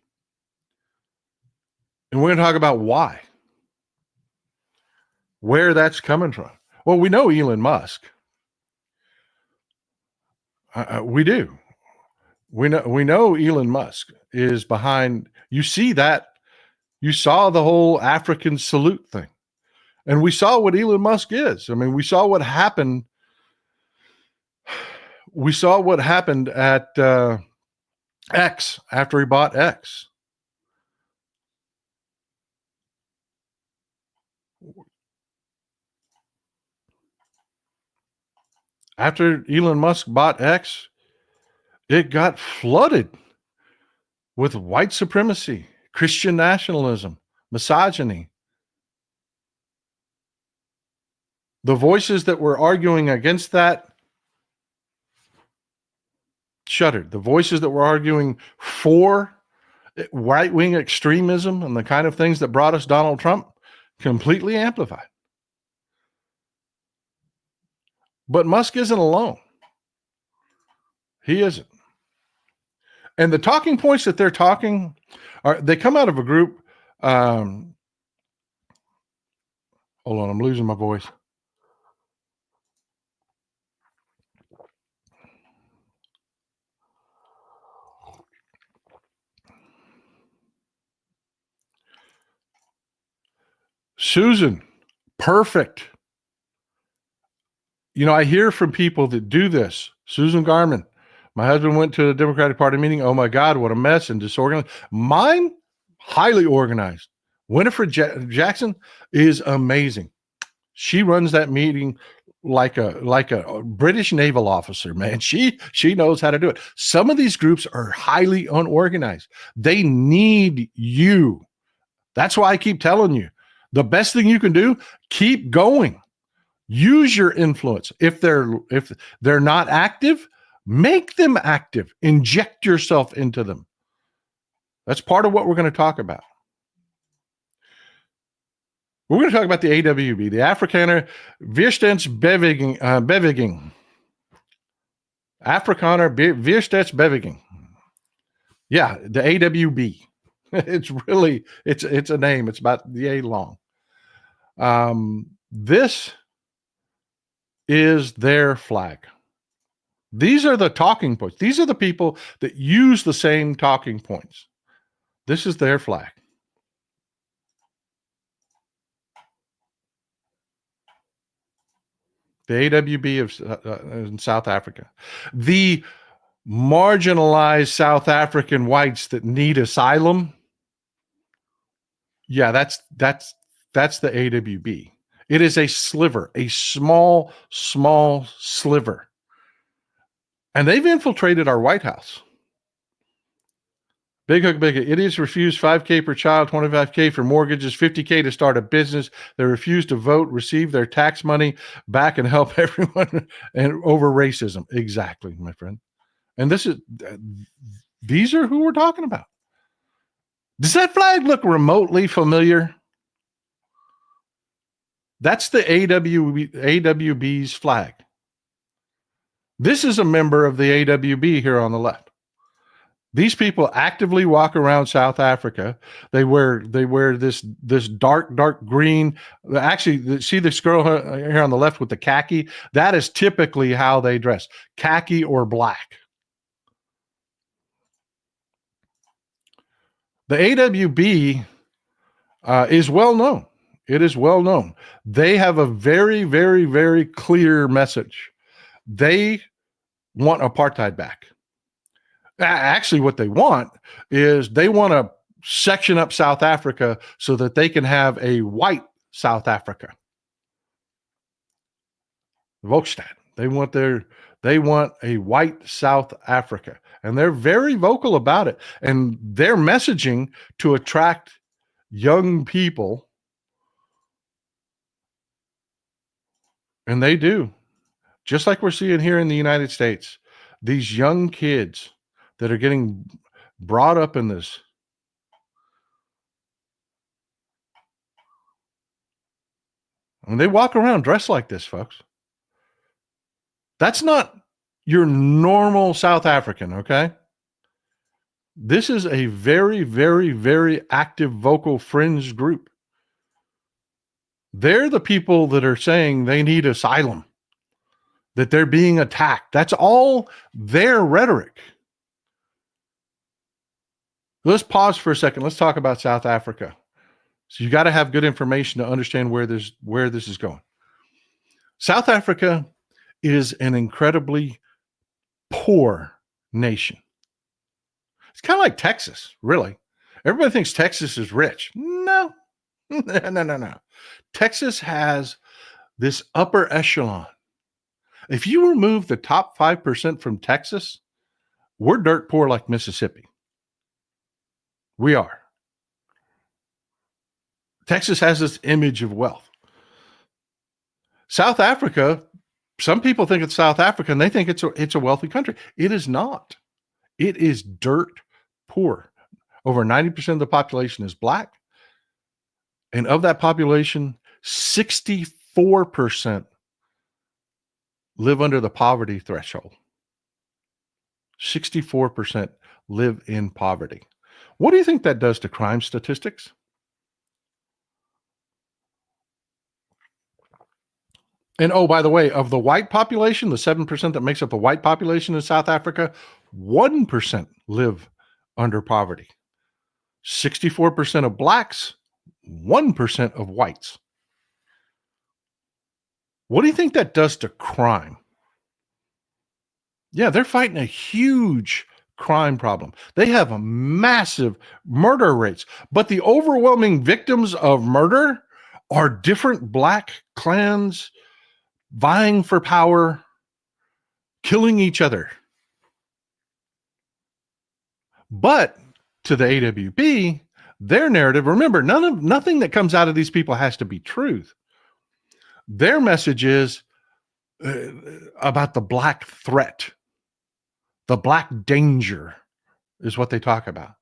And we're going to talk about why. Where that's coming from. Well, we know Elon Musk. We do. We know Elon Musk is behind. You see that. You saw the whole African salute thing. And we saw what Elon Musk is. I mean, we saw what happened. We saw what happened at X after he bought X. After Elon Musk bought X, it got flooded with white supremacy, Christian nationalism, misogyny. The voices that were arguing against that shuddered. The voices that were arguing for right-wing extremism and the kind of things that brought us Donald Trump completely amplified. But Musk isn't alone. He isn't. And the talking points that they're talking they come out of a group. Hold on, I'm losing my voice. Susan, perfect. You know, I hear from people that do this. Susan Garman, my husband went to a Democratic Party meeting. Oh my God, what a mess and disorganized. Mine, highly organized. Winifred Jackson is amazing. She runs that meeting like a British naval officer, man. She knows how to do it. Some of these groups are highly unorganized. They need you. That's why I keep telling you, the best thing you can do, keep going. Use your influence. If they're not active, make them active. Inject yourself into them. That's part of what we're going to talk about. We're going to talk about the AWB, the Afrikaner Weerstandsbeweging. Afrikaner Weerstandsbeweging. Yeah, the AWB. It's really, it's a name. It's about the A long. This is their flag. These are the talking points. These are the people that use the same talking points. This is their flag. The AWB in South Africa. The marginalized South African whites that need asylum. Yeah, that's the AWB. It is a sliver, a small sliver. And they've infiltrated our White House. Big Hook Bigot. Idiots refuse $5K per child, $25K for mortgages, $50K to start a business. They refuse to vote, receive their tax money back, and help everyone and over racism. Exactly, my friend. And these are who we're talking about. Does that flag look remotely familiar? That's the AWB's flag. This is a member of the AWB here on the left. These people actively walk around South Africa. They wear this dark green. Actually, see this girl here on the left with the khaki? That is typically how they dress, khaki or black. The AWB is well known. It is well known. They have a very, very, very clear message. They want apartheid back. Actually, what they want is they want to section up South Africa so that they can have a white South Africa. Volksstaat. They want a white South Africa. And they're very vocal about it. And their messaging to attract young people, and they do, just like we're seeing here in the United States, these young kids that are getting brought up in this. And they walk around dressed like this, folks. That's not your normal South African, okay? This is a very, very, very active, vocal fringe group. They're the people that are saying they need asylum, that they're being attacked. That's all their rhetoric. Let's pause for a second. Let's talk about South Africa. So you got to have good information to understand where this is going. South Africa is an incredibly poor nation. It's kind of like Texas, really. Everybody thinks Texas is rich. No. No. Texas has this upper echelon. If you remove the top 5% from Texas, we're dirt poor like Mississippi. We are. Texas has this image of wealth. South Africa, some people think it's South Africa and they think it's a wealthy country. It is not. It is dirt poor. Over 90% of the population is black. And of that population, 64% live under the poverty threshold. 64% live in poverty. What do you think that does to crime statistics? And oh, by the way, of the white population, the 7% that makes up the white population in South Africa, 1% live under poverty. 64% of blacks, 1% of whites. What do you think that does to crime? Yeah, they're fighting a huge crime problem. They have a massive murder rates, but the overwhelming victims of murder are different black clans vying for power, killing each other. But to the AWB, their narrative, remember, nothing that comes out of these people has to be truth. Their message is about the black threat, the black danger is what they talk about.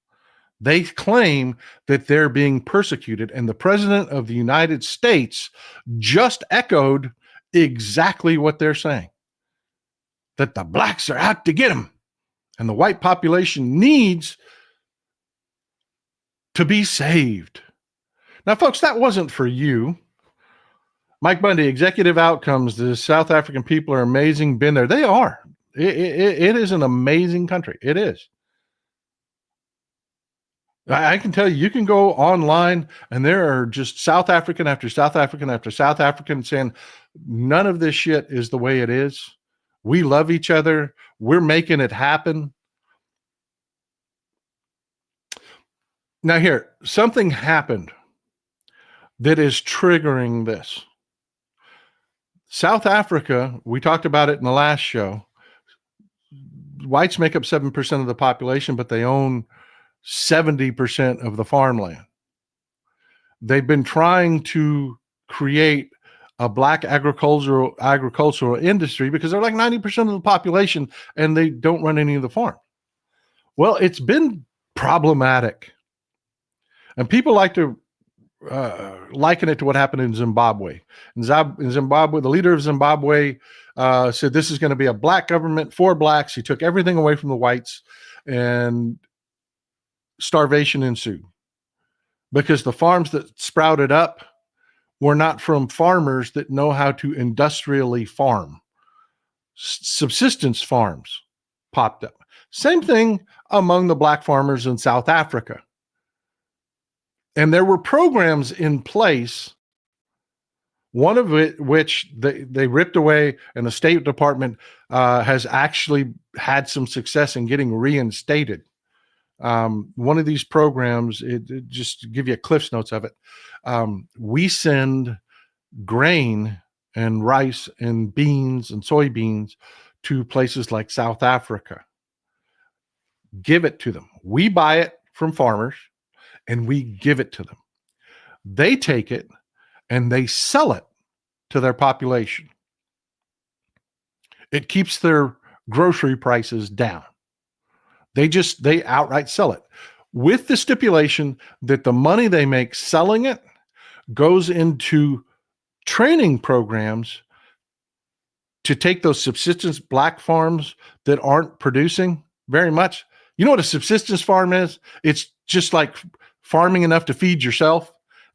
They claim that they're being persecuted, and the president of the United States just echoed exactly what they're saying, that the blacks are out to get them, and the white population needs to be saved. Now, folks, that wasn't for you. Mike Bundy, executive outcomes. The South African people are amazing. Been there. They are. It is an amazing country. It is. I can tell you, you can go online and there are just South African after South African after South African saying, none of this shit is the way it is. We love each other. We're making it happen. Now here, something happened that is triggering this. South Africa, we talked about it in the last show. Whites make up 7% of the population, but they own 70% of the farmland. They've been trying to create a black agricultural industry because they're like 90% of the population and they don't run any of the farm. Well, it's been problematic. And people like to liken it to what happened in Zimbabwe. In Zimbabwe, the leader of Zimbabwe said this is going to be a black government for blacks. He took everything away from the whites, and starvation ensued because the farms that sprouted up were not from farmers that know how to industrially farm. Subsistence farms popped up. Same thing among the black farmers in South Africa. And there were programs in place, one of which they ripped away, and the State Department has actually had some success in getting reinstated. One of these programs, it just to give you a Cliff's Notes of it, we send grain and rice and beans and soybeans to places like South Africa. Give it to them. We buy it from farmers, and we give it to them. They take it and they sell it to their population. It keeps their grocery prices down. They outright sell it with the stipulation that the money they make selling it goes into training programs to take those subsistence black farms that aren't producing very much. You know what a subsistence farm is? It's just like farming enough to feed yourself.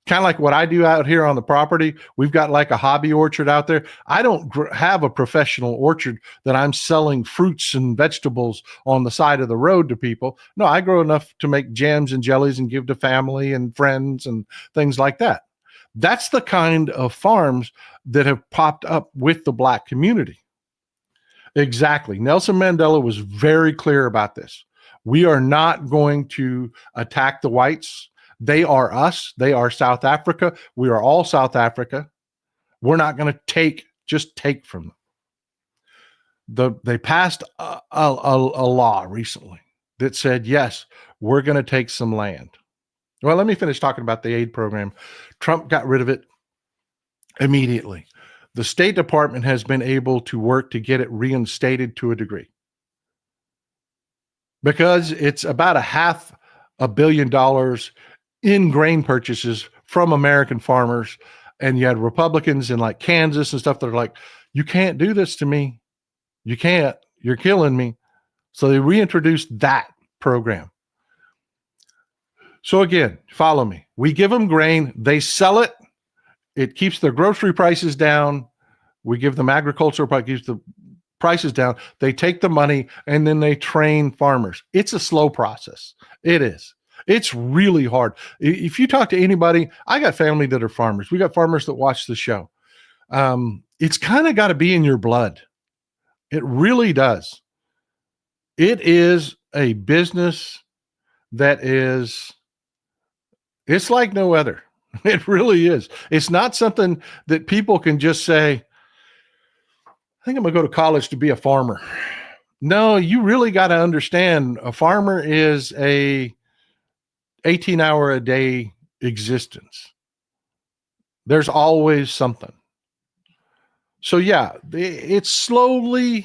Kind of like what I do out here on the property. We've got like a hobby orchard out there. I don't have a professional orchard that I'm selling fruits and vegetables on the side of the road to people. No, I grow enough to make jams and jellies and give to family and friends and things like that. That's the kind of farms that have popped up with the black community. Exactly. Nelson Mandela was very clear about this. We are not going to attack the whites. They are us. They are South Africa. We are all South Africa. We're not going to just take from them. They passed a law recently that said, yes, we're going to take some land. Well, let me finish talking about the aid program. Trump got rid of it immediately. The State Department has been able to work to get it reinstated to a degree, because it's about $500 million in grain purchases from American farmers. And you had Republicans in like Kansas and stuff that are like, you can't do this to me. You can't. You're killing me. So they reintroduced that program. So again, follow me. We give them grain. They sell it. It keeps their grocery prices down. We give them agricultural prices, keeps the prices down. They take the money and then they train farmers. It's a slow process. It is. It's really hard. If you talk to anybody, I got family that are farmers. We got farmers that watch the show. It's kind of got to be in your blood. It really does. It is a business that it's like no other. It really is. It's not something that people can just say, I think I'm going to go to college to be a farmer. No, you really got to understand a farmer is a 18-hour-a-day existence. There's always something. So yeah, they're slowly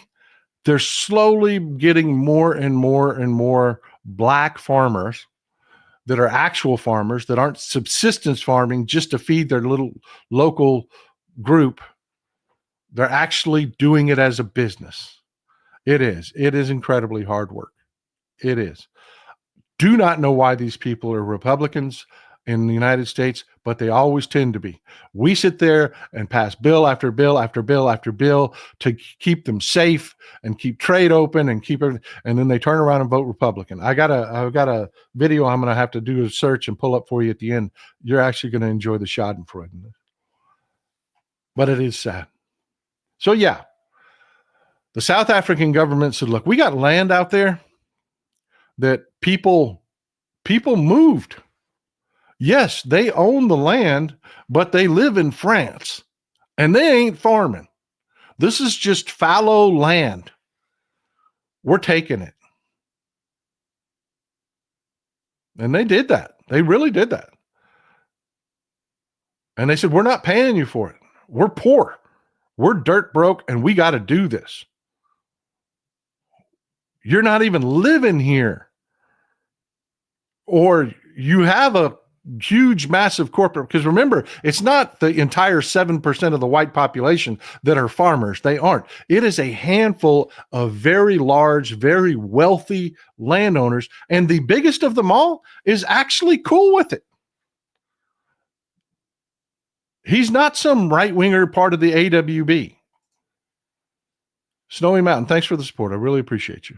getting more and more and more black farmers that are actual farmers that aren't subsistence farming just to feed their little local group. They're actually doing it as a business. It is. It is incredibly hard work. It is. Do not know why these people are Republicans in the United States, but they always tend to be. We sit there and pass bill after bill after bill after bill to keep them safe and keep trade open and keep everything, and then they turn around and vote Republican. I've got a video I'm going to have to do a search and pull up for you at the end. You're actually going to enjoy the Schadenfreude in this. But it is sad. So yeah, the South African government said, look, we got land out there that people moved. Yes, they own the land, but they live in France and they ain't farming. This is just fallow land. We're taking it. And they did that. They really did that. And they said, we're not paying you for it. We're poor. We're dirt broke and we got to do this. You're not even living here. Or you have a huge, massive corporate, because remember, it's not the entire 7% of the white population that are farmers. They aren't. It is a handful of very large, very wealthy landowners. And the biggest of them all is actually cool with it. He's not some right-winger part of the AWB. Snowy Mountain, thanks for the support. I really appreciate you.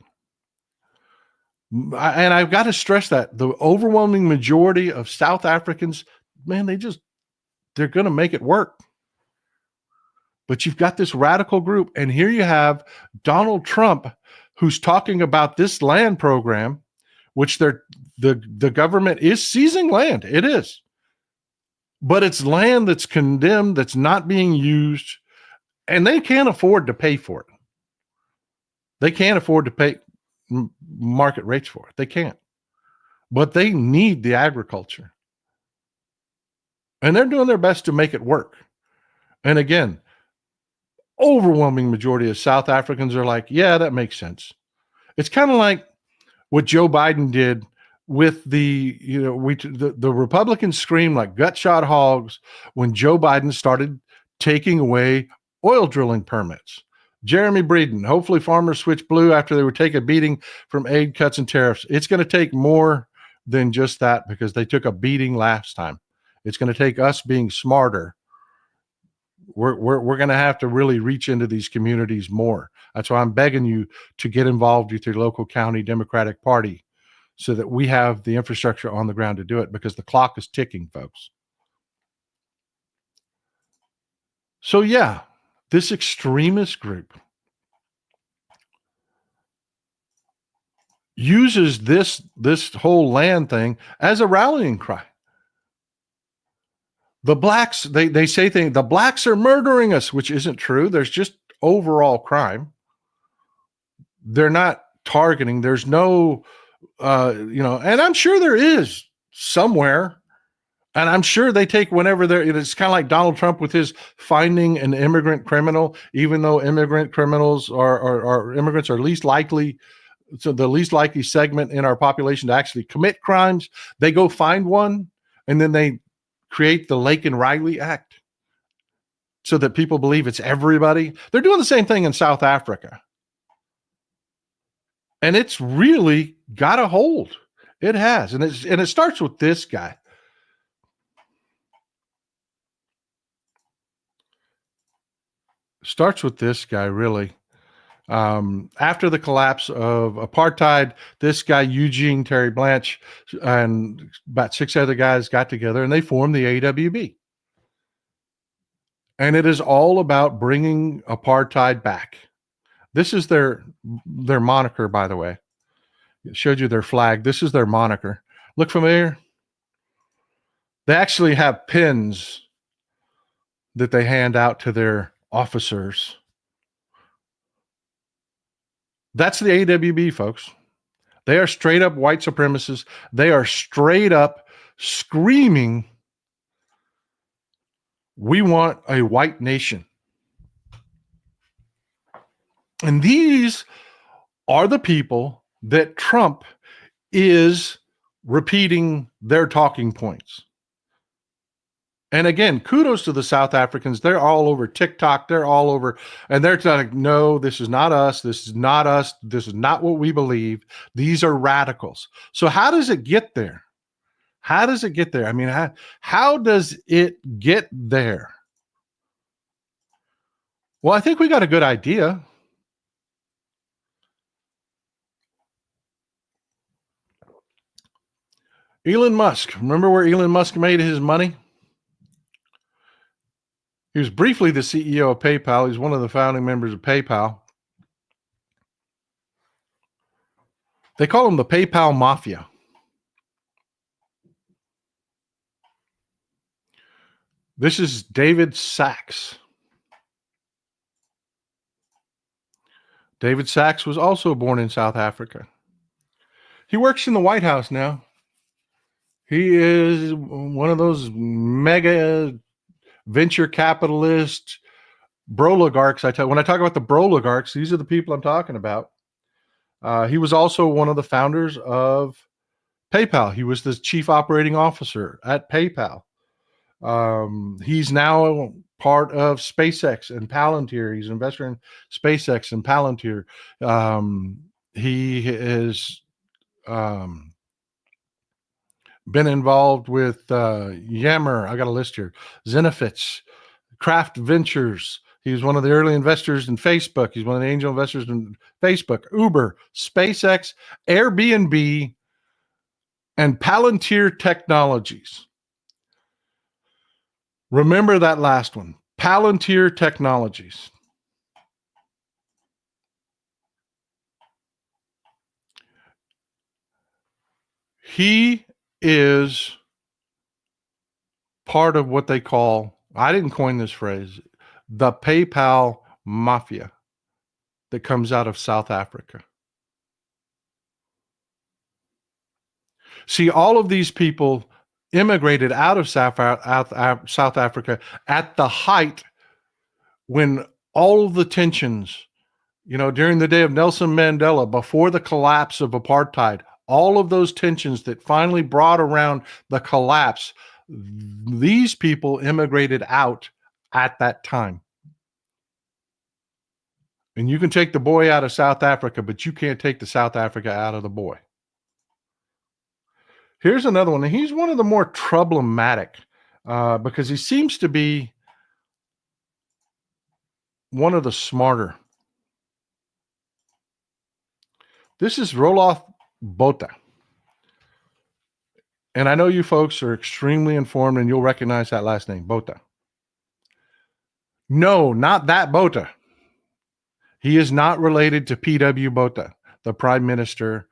And I've got to stress that the overwhelming majority of South Africans, man, they're going to make it work. But you've got this radical group, and here you have Donald Trump, who's talking about this land program, which the government is seizing land. It is. But it's land that's condemned, that's not being used, and they can't afford to pay for it. They can't afford to pay market rates for it. They can't. But they need the agriculture. And they're doing their best to make it work. And again, overwhelming majority of South Africans are like, yeah, that makes sense. It's kind of like what Joe Biden did with the Republicans screamed like gut-shot hogs when Joe Biden started taking away oil drilling permits. Jeremy Breeden, hopefully farmers switch blue after they were taking a beating from aid cuts and tariffs. It's going to take more than just that because they took a beating last time. It's going to take us being smarter. We're going to have to really reach into these communities more. That's why I'm begging you to get involved with your local county Democratic Party so that we have the infrastructure on the ground to do it, because the clock is ticking, folks. So yeah, this extremist group uses this whole land thing as a rallying cry. The blacks, they say things, the blacks are murdering us, which isn't true. There's just overall crime. They're not targeting. There's no, and I'm sure there is somewhere. And I'm sure they take whenever it's kind of like Donald Trump with his finding an immigrant criminal, even though immigrant criminals are immigrants are least likely. So the least likely segment in our population to actually commit crimes, they go find one and then they create the Lake and Riley Act so that people believe it's everybody. They're doing the same thing in South Africa. And it's really got a hold. It has. And it starts with this guy. Starts with this guy, really. After the collapse of apartheid, this guy, Eugene Terry Blanche, and about 6 other guys got together and they formed the AWB. And it is all about bringing apartheid back. This is their moniker, by the way. It showed you their flag. This is their moniker. Look familiar? They actually have pins that they hand out to their officers. That's the AWB, folks. They are straight up white supremacists. They are straight up screaming, we want a white nation. And these are the people that Trump is repeating their talking points. And again, kudos to the South Africans. They're all over TikTok. They're all over, and they're like, no, this is not us. This is not us. This is not what we believe. These are radicals. So how does it get there? How does it get there? I mean, how does it get there? Well, I think we got a good idea. Elon Musk. Remember where Elon Musk made his money? He was briefly the CEO of PayPal. He's one of the founding members of PayPal. They call him the PayPal Mafia. This is David Sachs. David Sachs was also born in South Africa. He works in the White House now. He is one of those mega venture capitalist broligarchs. When I talk about the broligarchs, these are the people I'm talking about. He was also one of the founders of PayPal. He was the chief operating officer at PayPal. He's now part of SpaceX and Palantir. He's an investor in SpaceX and Palantir. He has been involved with Yammer. I got a list here. Zenefits, Kraft Ventures. He was one of the early investors in Facebook. He's one of the angel investors in Facebook, Uber, SpaceX, Airbnb, and Palantir Technologies. Remember that last one, Palantir Technologies. He is part of what they call, I didn't coin this phrase, the PayPal Mafia that comes out of South Africa. See, all of these people immigrated out of South Africa at the height when all of the tensions, during the day of Nelson Mandela, before the collapse of apartheid, all of those tensions that finally brought around the collapse, these people immigrated out at that time. And you can take the boy out of South Africa, but you can't take the South Africa out of the boy. Here's another one. And he's one of the more problematic because he seems to be one of the smarter. This is Roloff Botha. And I know you folks are extremely informed and you'll recognize that last name, Botha. No, not that Botha. He is not related to P.W. Botha, the Prime Minister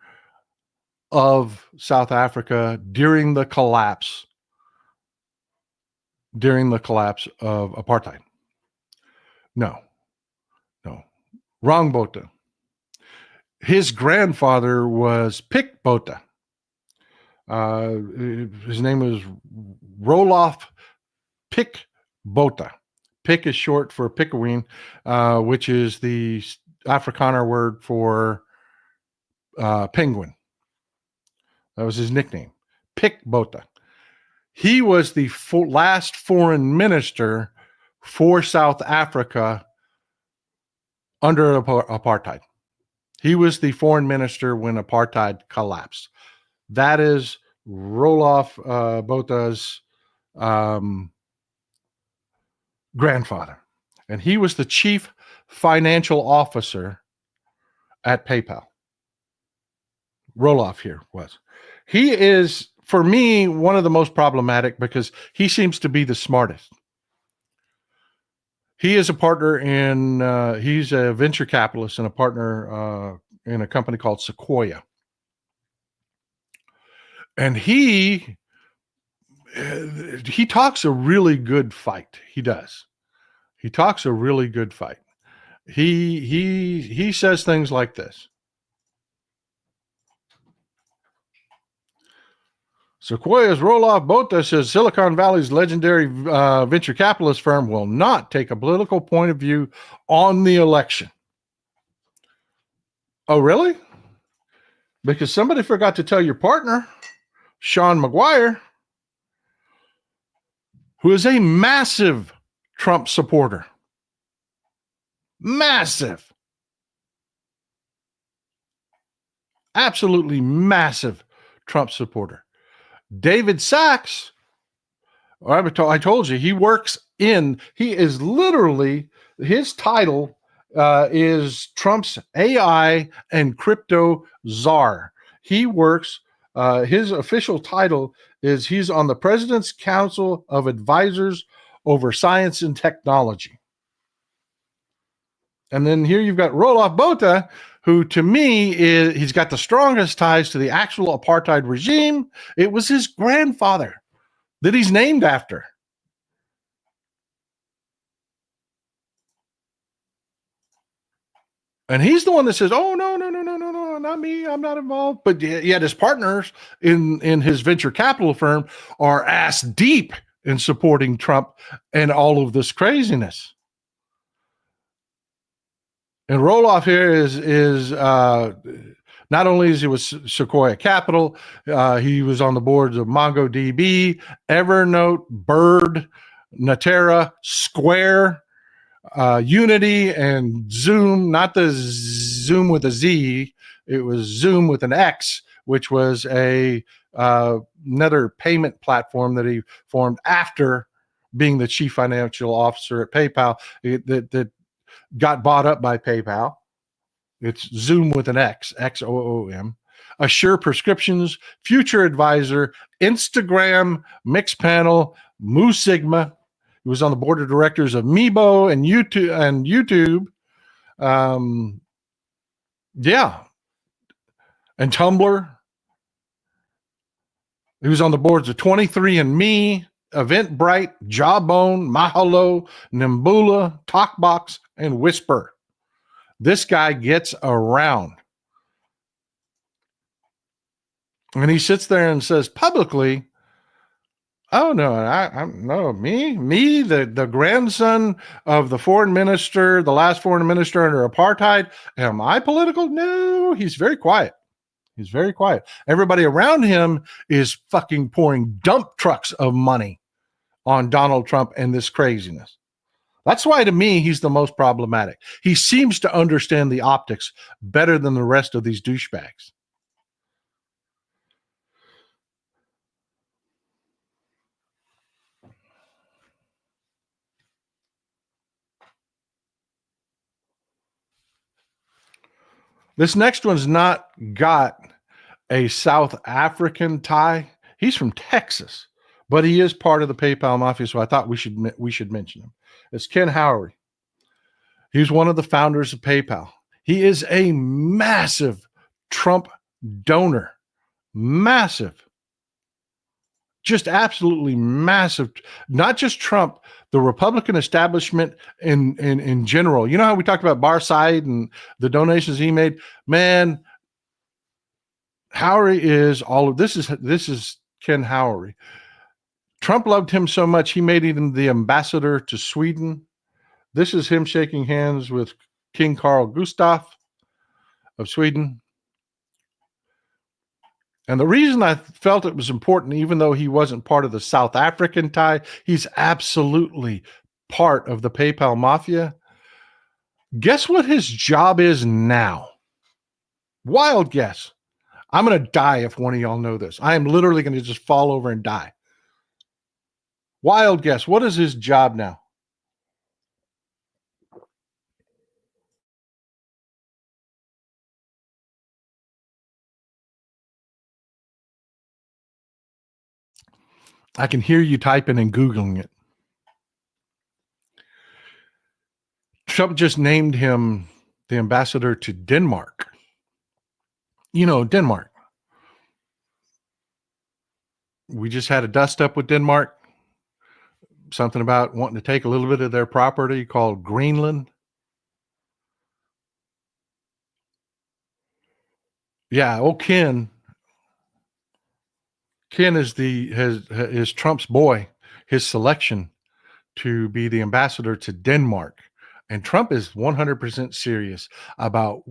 of South Africa during the collapse of apartheid. No. Wrong Botha. His grandfather was Pik Botha. His name was Roloff Pik Botha. Pik is short for Pikaween, which is the Afrikaner word for penguin. That was his nickname, Pik Botha. He was the last foreign minister for South Africa under apartheid. He was the foreign minister when apartheid collapsed. That is Roloff Botha's grandfather. And he was the chief financial officer at PayPal. Roloff here was. He is, for me, one of the most problematic because he seems to be the smartest. He is a partner he's a venture capitalist and a partner in a company called Sequoia. And he talks a really good fight. He does. He talks a really good fight. He says things like this. Sequoia's Roloff Botha says Silicon Valley's legendary venture capitalist firm will not take a political point of view on the election. Oh, really? Because somebody forgot to tell your partner, Sean McGuire, who is a massive Trump supporter. Massive. Absolutely massive Trump supporter. David Sachs, I told you, he is literally, his title is Trump's AI and crypto czar. He works, his official title is he's on the President's Council of Advisors over Science and Technology. And then here you've got Roloff Botha, who to me he's got the strongest ties to the actual apartheid regime. It was his grandfather that he's named after. And he's the one that says, "Oh no, not me. I'm not involved." But yet his partners in his venture capital firm are ass deep in supporting Trump and all of this craziness. And Roloff here is not only is he with Sequoia Capital, he was on the boards of MongoDB, Evernote, Bird, Natera, Square, Unity, and Zoom. Not the Zoom with a Z, it was Zoom with an X, which was another payment platform that he formed after being the chief financial officer at PayPal that got bought up by PayPal. It's Zoom with an X, Xoom. Assure Prescriptions, Future Advisor, Instagram, Mixpanel, Mu Sigma. He was on the board of directors of Meebo and YouTube. Yeah. And Tumblr. He was on the boards of 23andMe, Eventbrite, Jawbone, Mahalo, Nimbula, Talkbox, and Whisper. This guy gets around. And he sits there and says publicly, "Oh no, I'm no me, the grandson of the foreign minister, the last foreign minister under apartheid. Am I political?" No, he's very quiet. He's very quiet. Everybody around him is fucking pouring dump trucks of money on Donald Trump and this craziness. That's why, to me, he's the most problematic. He seems to understand the optics better than the rest of these douchebags. This next one's not got a South African tie. He's from Texas, but he is part of the PayPal Mafia, so I thought we should mention him. It's Ken Howery. He's one of the founders of PayPal. He is a massive Trump donor. Massive. Just absolutely massive. Not just Trump, the Republican establishment in general. You know how we talked about Barside and the donations he made? Man, Howery is all of this. This is Ken Howery. Trump loved him so much, he made him the ambassador to Sweden. This is him shaking hands with King Carl Gustaf of Sweden. And the reason I felt it was important, even though he wasn't part of the South African tie, he's absolutely part of the PayPal Mafia. Guess what his job is now? Wild guess. I'm going to die if one of y'all know this. I am literally going to just fall over and die. Wild guess. What is his job now? I can hear you typing and Googling it. Trump just named him the ambassador to Denmark. You know, Denmark. We just had a dust up with Denmark. Something about wanting to take a little bit of their property called Greenland. Yeah, oh, Ken is Trump's boy, his selection to be the ambassador to Denmark. And Trump is 100% serious about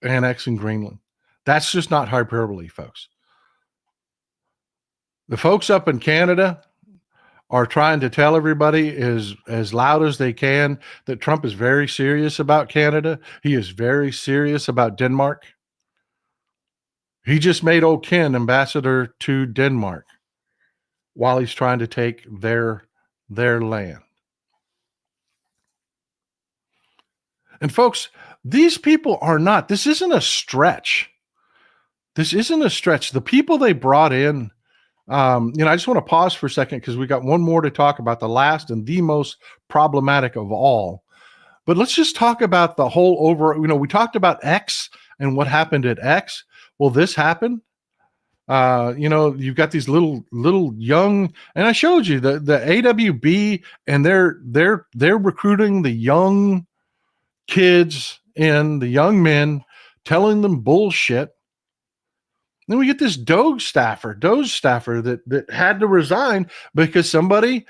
annexing Greenland. That's just not hyperbole, folks. The folks up in Canada are trying to tell everybody as loud as they can that Trump is very serious about Canada. He is very serious about Denmark. He just made old Ken ambassador to Denmark while he's trying to take their land. And folks, these people are not, this isn't a stretch. This isn't a stretch. The people they brought in, I just want to pause for a second because we got one more to talk about, the last and the most problematic of all. But let's just talk about the whole we talked about X and what happened at X. Well, this happened. You've got these little young, and I showed you the AWB, and they're recruiting the young kids and the young men, telling them bullshit. Then we get this DOGE staffer that had to resign because somebody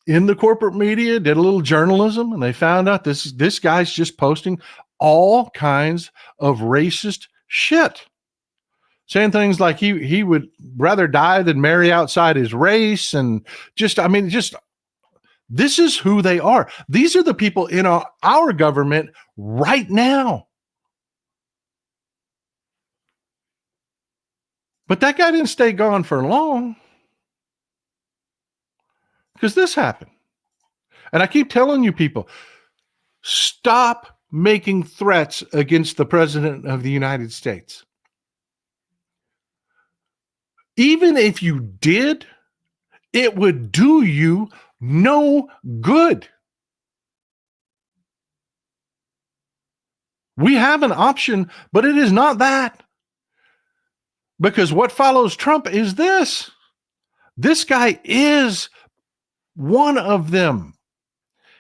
in the corporate media did a little journalism, and they found out this guy's just posting all kinds of racist shit, saying things like he would rather die than marry outside his race, and just this is who they are. These are the people in our government right now. But that guy didn't stay gone for long, because this happened. And I keep telling you people, stop making threats against the president of the United States. Even if you did, it would do you no good. We have an option, but it is not that. Because what follows Trump is this. This guy is one of them.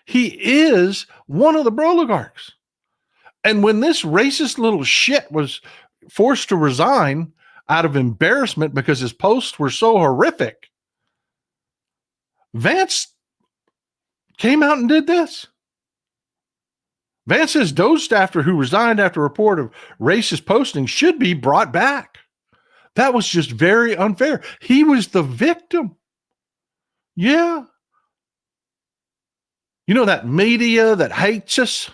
He is one of the oligarchs. And when this racist little shit was forced to resign out of embarrassment because his posts were so horrific, Vance came out and did this. Vance says DOGE staffer who resigned after a report of racist posting should be brought back. That was just very unfair. He was the victim. Yeah. You know that media that hates us?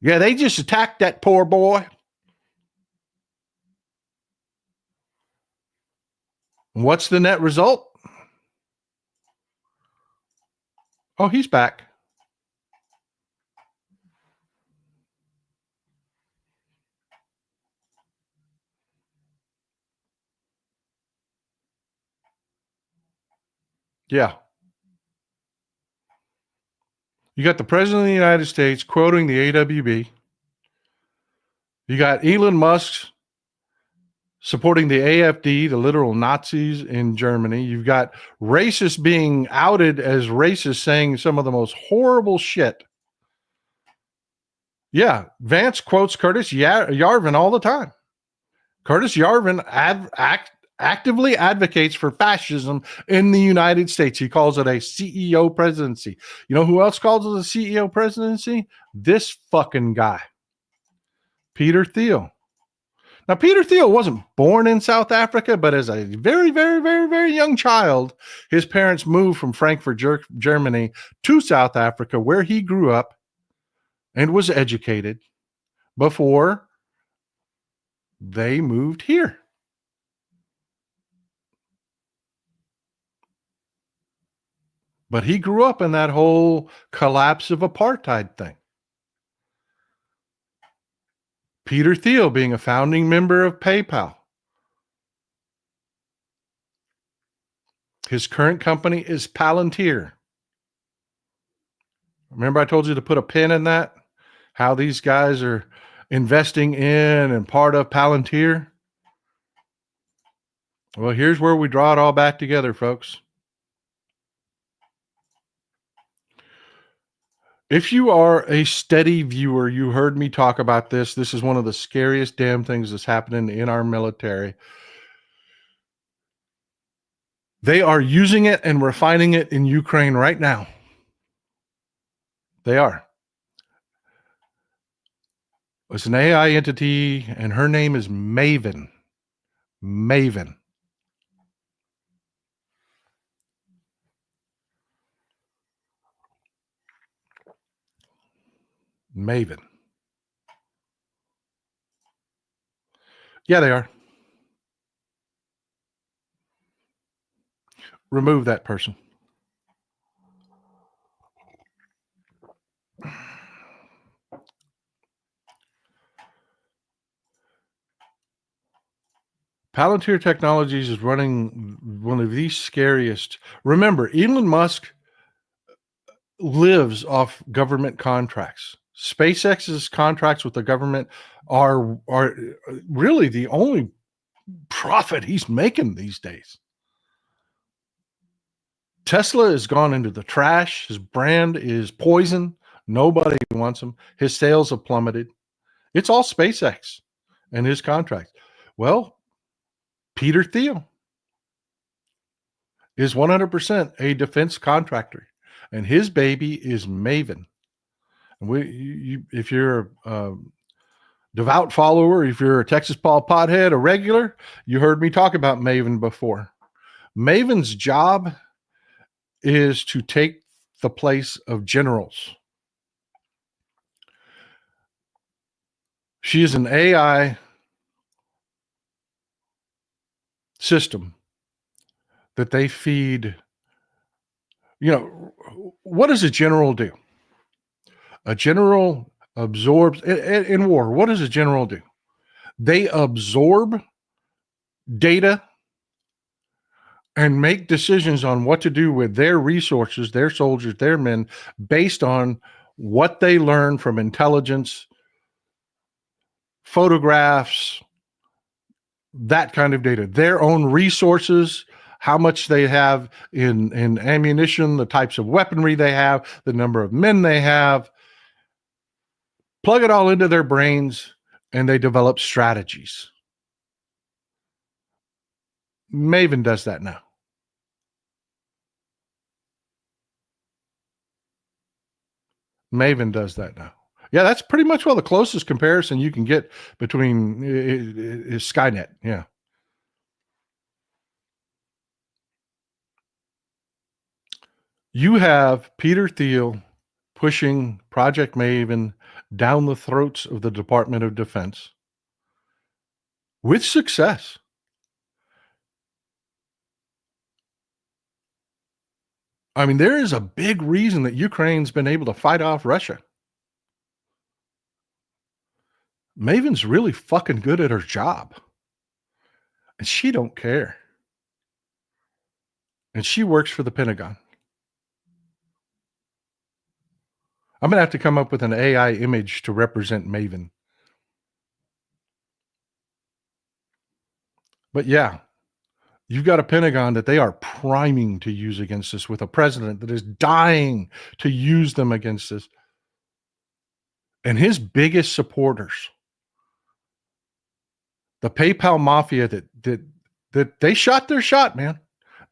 Yeah, they just attacked that poor boy. What's the net result? Oh, he's back. Yeah. You got the president of the United States quoting the AWB. You got Elon Musk supporting the AfD, the literal Nazis in Germany. You've got racists being outed as racist, saying some of the most horrible shit. Yeah, Vance quotes Curtis Yarvin all the time. Curtis Yarvin actively advocates for fascism in the United States. He calls it a CEO presidency. You know who else calls it a CEO presidency? This fucking guy, Peter Thiel. Now, Peter Thiel wasn't born in South Africa, but as a very, very, very, very young child, his parents moved from Frankfurt, Germany to South Africa, where he grew up and was educated before they moved here. But he grew up in that whole collapse of apartheid thing. Peter Thiel being a founding member of PayPal. His current company is Palantir. Remember I told you to put a pin in that? How these guys are investing in and part of Palantir? Well, here's where we draw it all back together, folks. If you are a steady viewer, you heard me talk about this. This is one of the scariest damn things that's happening in our military. They are using it and refining it in Ukraine right now. They are. It's an AI entity, and her name is Maven. Maven. Maven. Yeah, they are. Remove that person. Palantir Technologies is running one of the scariest. Remember, Elon Musk lives off government contracts. SpaceX's contracts with the government are really the only profit he's making these days. Tesla has gone into the trash. His brand is poison. Nobody wants him. His sales have plummeted. It's all SpaceX and his contracts. Well, Peter Thiel is 100% a defense contractor, and his baby is Maven. If you're a devout follower, if you're a Texas Paul pothead, a regular, you heard me talk about Maven before. Maven's job is to take the place of generals. She is an AI system that they feed. You know, what does a general do? A general absorbs in war. What does a general do? They absorb data and make decisions on what to do with their resources, their soldiers, their men, based on what they learn from intelligence, photographs, that kind of data, their own resources, how much they have in ammunition, the types of weaponry they have, the number of men they have, plug it all into their brains, and they develop strategies. Maven does that now. Maven does that now. Yeah, that's pretty much the closest comparison you can get between is Skynet. Yeah. You have Peter Thiel pushing Project Maven down the throats of the Department of Defense with success. I mean, there is a big reason that Ukraine's been able to fight off Russia. Maven's really fucking good at her job. And she don't care. And she works for the Pentagon. I'm going to have to come up with an AI image to represent Maven. But yeah, you've got a Pentagon that they are priming to use against us, with a president that is dying to use them against us. And his biggest supporters, the PayPal Mafia, that they shot their shot, man.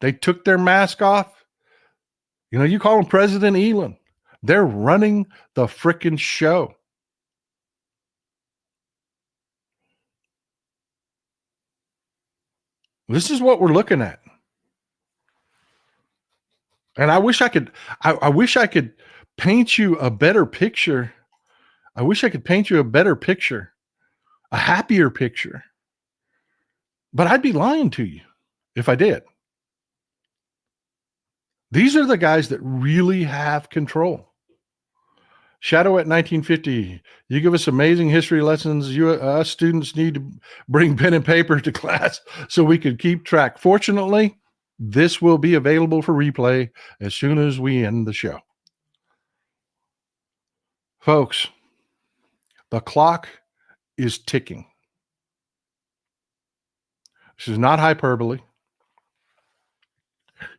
They took their mask off. You know, you call them President Elon. They're running the frickin' show. This is what we're looking at. And I wish I could paint you a better picture. I wish I could paint you a better picture, a happier picture. But I'd be lying to you if I did. These are the guys that really have control. Shadow at 1950. You give us amazing history lessons. Us students need to bring pen and paper to class so we can keep track. Fortunately, this will be available for replay as soon as we end the show. Folks, the clock is ticking. This is not hyperbole.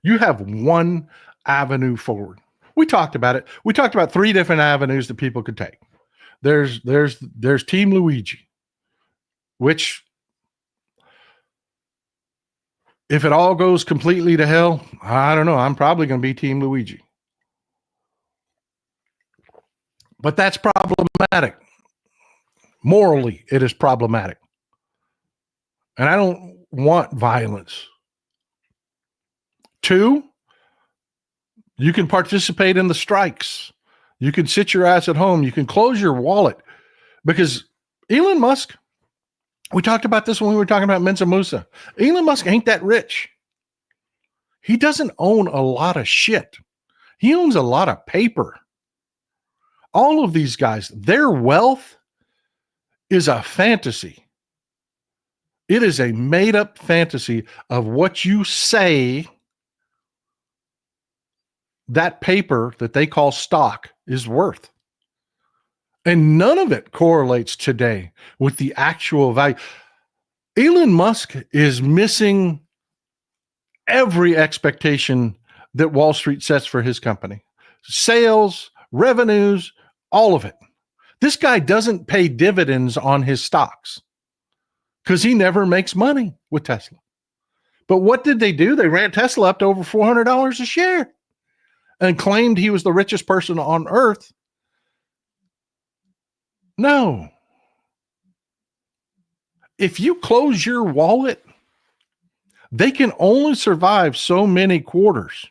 You have one avenue forward. We talked about it. We talked about 3 different avenues that people could take. There's Team Luigi, which, if it all goes completely to hell, I don't know. I'm probably going to be Team Luigi. But that's problematic. Morally, it is problematic. And I don't want violence. 2, you can participate in the strikes. You can sit your ass at home. You can close your wallet. Because Elon Musk, we talked about this when we were talking about Mensa Musa. Elon Musk ain't that rich. He doesn't own a lot of shit. He owns a lot of paper. All of these guys, their wealth is a fantasy. It is a made up fantasy of what you say that paper that they call stock is worth. And none of it correlates today with the actual value. Elon Musk is missing every expectation that Wall Street sets for his company. Sales, revenues, all of it. This guy doesn't pay dividends on his stocks because he never makes money with Tesla. But what did they do? They ran Tesla up to over $400 a share and claimed he was the richest person on earth. No. If you close your wallet, they can only survive so many quarters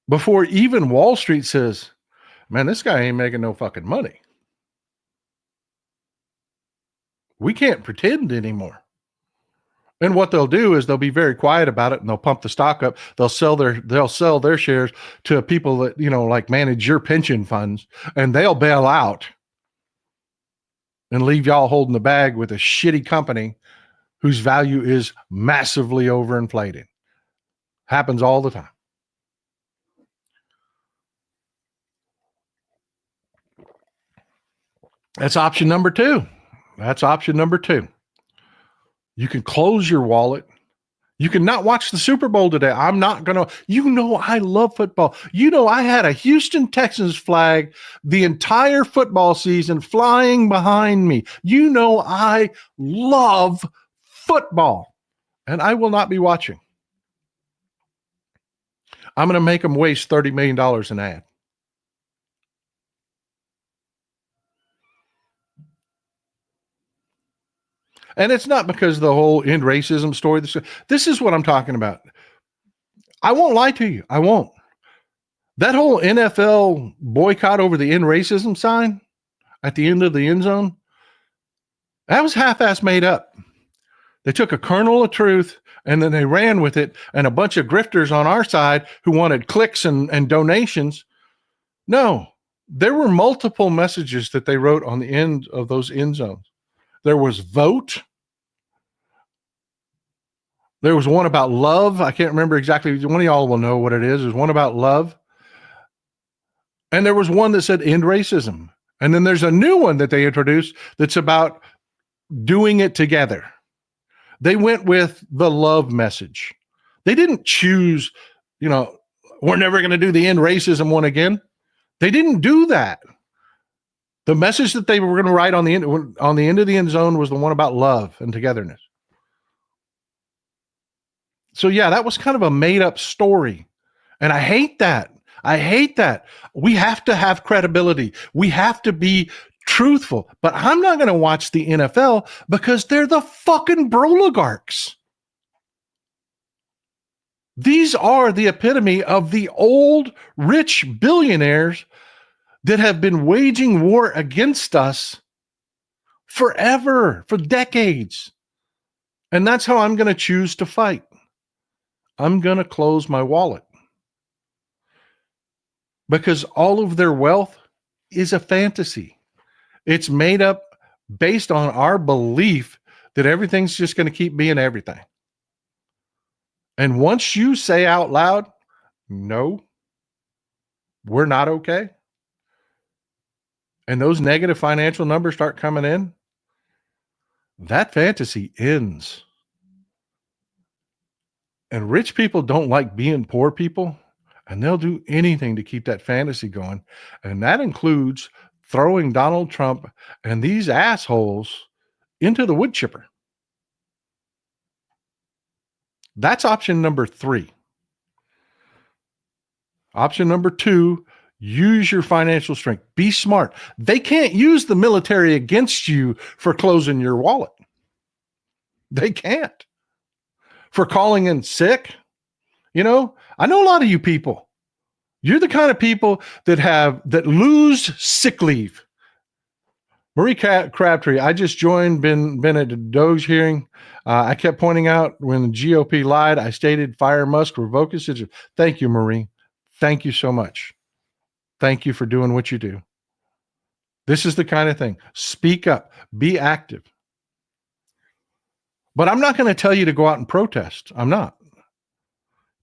before even Wall Street says, man, this guy ain't making no fucking money. We can't pretend anymore. And what they'll do is they'll be very quiet about it and they'll pump the stock up. They'll sell their shares to people that, like manage your pension funds, and they'll bail out and leave y'all holding the bag with a shitty company whose value is massively overinflated. Happens all the time. That's option number 2. You can close your wallet. You can not watch the Super Bowl today. I'm not going to, I love football. I had a Houston Texans flag the entire football season flying behind me. I love football, and I will not be watching. I'm going to make them waste $30 million an ad. And it's not because of the whole end racism story. This is what I'm talking about. I won't lie to you. I won't. That whole NFL boycott over the end racism sign at the end of the end zone, that was half-ass made up. They took a kernel of truth and then they ran with it, and a bunch of grifters on our side who wanted clicks and donations. No, there were multiple messages that they wrote on the end of those end zones. There was vote. There was one about love. I can't remember exactly. One of y'all will know what it is. There's one about love. And there was one that said end racism. And then there's a new one that they introduced that's about doing it together. They went with the love message. They didn't choose, we're never going to do the end racism one again. They didn't do that. The message that they were going to write on the end of the end zone was the one about love and togetherness. So yeah, that was kind of a made up story. And I hate that. We have to have credibility. We have to be truthful. But I'm not going to watch the NFL because they're the fucking broligarchs. These are the epitome of the old rich billionaires that have been waging war against us forever, for decades. And that's how I'm going to choose to fight. I'm going to close my wallet. Because all of their wealth is a fantasy. It's made up based on our belief that everything's just going to keep being everything. And once you say out loud, no, we're not okay, and those negative financial numbers start coming in, that fantasy ends. And rich people don't like being poor people, and they'll do anything to keep that fantasy going. And that includes throwing Donald Trump and these assholes into the wood chipper. That's option number 3. Option number 2, Use your financial strength. Be smart. They can't use the military against you for closing your wallet. They can't. For calling in sick. I know a lot of you people. You're the kind of people that lose sick leave. Marie Crabtree, I just been at a DOGE hearing. I kept pointing out when the GOP lied, I stated fire Musk, revoke his citizenship. Thank you, Marie. Thank you so much. Thank you for doing what you do. This is the kind of thing. Speak up. Be active. But I'm not going to tell you to go out and protest. I'm not.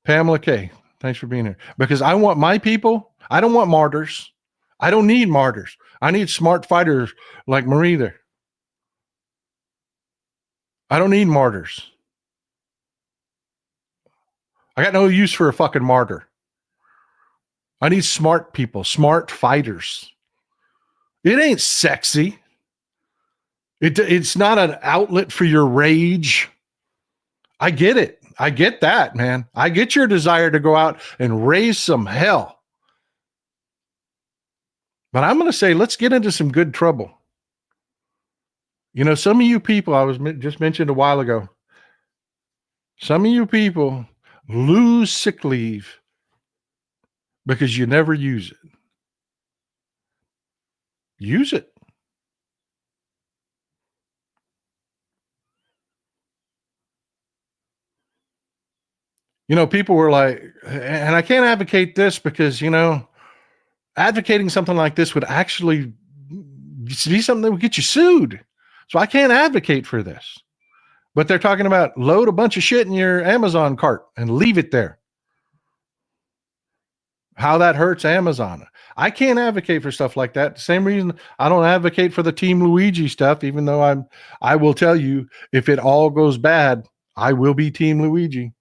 Pamela K., thanks for being here. Because I want my people. I don't want martyrs. I don't need martyrs. I need smart fighters like Marie there. I don't need martyrs. I got no use for a fucking martyr. I need smart people, smart fighters. It ain't sexy. It's not an outlet for your rage. I get it. I get that, man. I get your desire to go out and raise some hell. But I'm going to say, let's get into some good trouble. Some of you people, I was just mentioned a while ago, some of you people lose sick leave because you never use it. Use it. People were like, and I can't advocate this because, advocating something like this would actually be something that would get you sued. So I can't advocate for this. But they're talking about load a bunch of shit in your Amazon cart and leave it there. How that hurts Amazon. I can't advocate for stuff like that. Same reason I don't advocate for the Team Luigi stuff, even though I will tell you, if it all goes bad, I will be Team Luigi.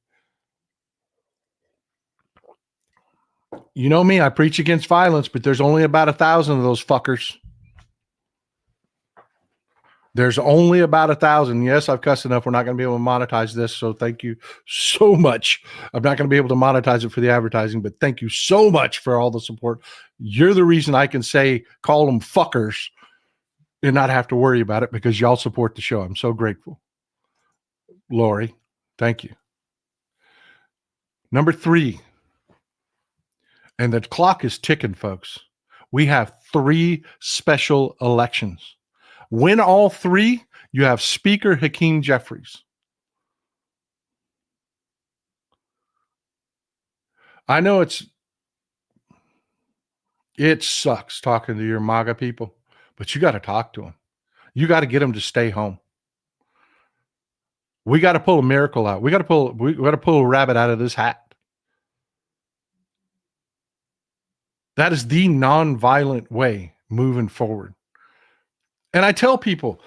You know me, I preach against violence, but there's only about 1,000 of those fuckers. There's only about 1,000. Yes, I've cussed enough. We're not going to be able to monetize this. So thank you so much. I'm not going to be able to monetize it for the advertising, but thank you so much for all the support. You're the reason I can call them fuckers and not have to worry about it because y'all support the show. I'm so grateful. Lori, thank you. Number 3. And the clock is ticking, folks. We have 3 special elections. Win all 3, you have Speaker Hakeem Jeffries. I know it sucks talking to your MAGA people, but you got to talk to them. You got to get them to stay home. We got to pull a miracle out. We got to pull a rabbit out of this hat. That is the nonviolent way moving forward. And I tell people,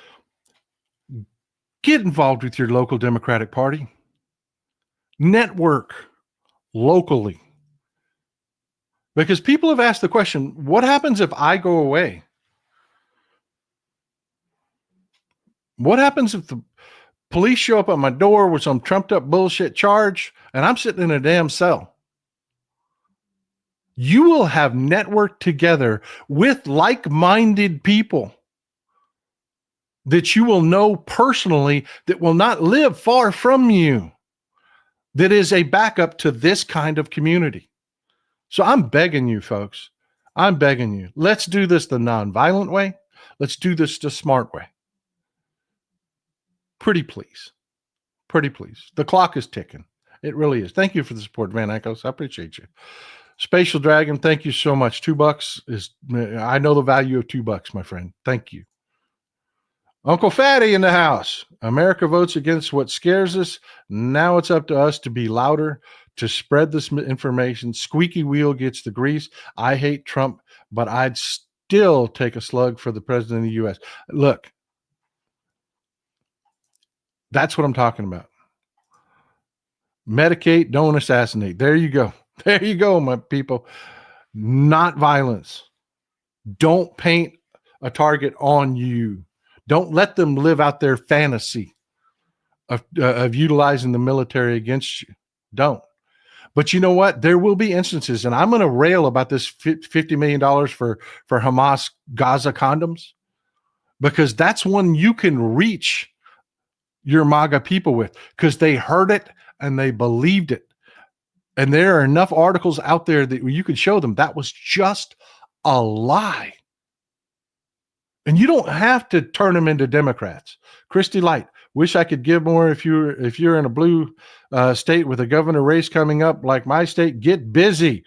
get involved with your local Democratic Party. Network locally. Because people have asked the question, what happens if I go away? What happens if the police show up at my door with some trumped up bullshit charge and I'm sitting in a damn cell? You will have networked together with like-minded people that you will know personally that will not live far from you, that is a backup to this kind of community. So I'm begging you, folks. I'm begging you. Let's do this the nonviolent way. Let's do this the smart way. Pretty please. Pretty please. The clock is ticking. It really is. Thank you for the support, Van Echoes. I appreciate you. Spatial Dragon, thank you so much. $2 is, I know the value of $2, my friend. Thank you. Uncle Fatty in the house. America votes against what scares us. Now it's up to us to be louder, to spread this information. Squeaky wheel gets the grease. I hate Trump, but I'd still take a slug for the president of the U.S. Look, that's what I'm talking about. Medicate, don't assassinate. There you go. There you go, my people. Not violence. Don't paint a target on you. Don't let them live out their fantasy of utilizing the military against you. Don't. But you know what? There will be instances, and I'm going to rail about this $50 million for Hamas Gaza condoms, because that's one you can reach your MAGA people with, because they heard it and they believed it. And there are enough articles out there that you could show them that was just a lie. And you don't have to turn them into Democrats. Christy Light, wish I could give more. If you're in a blue state with a governor race coming up like my state, get busy.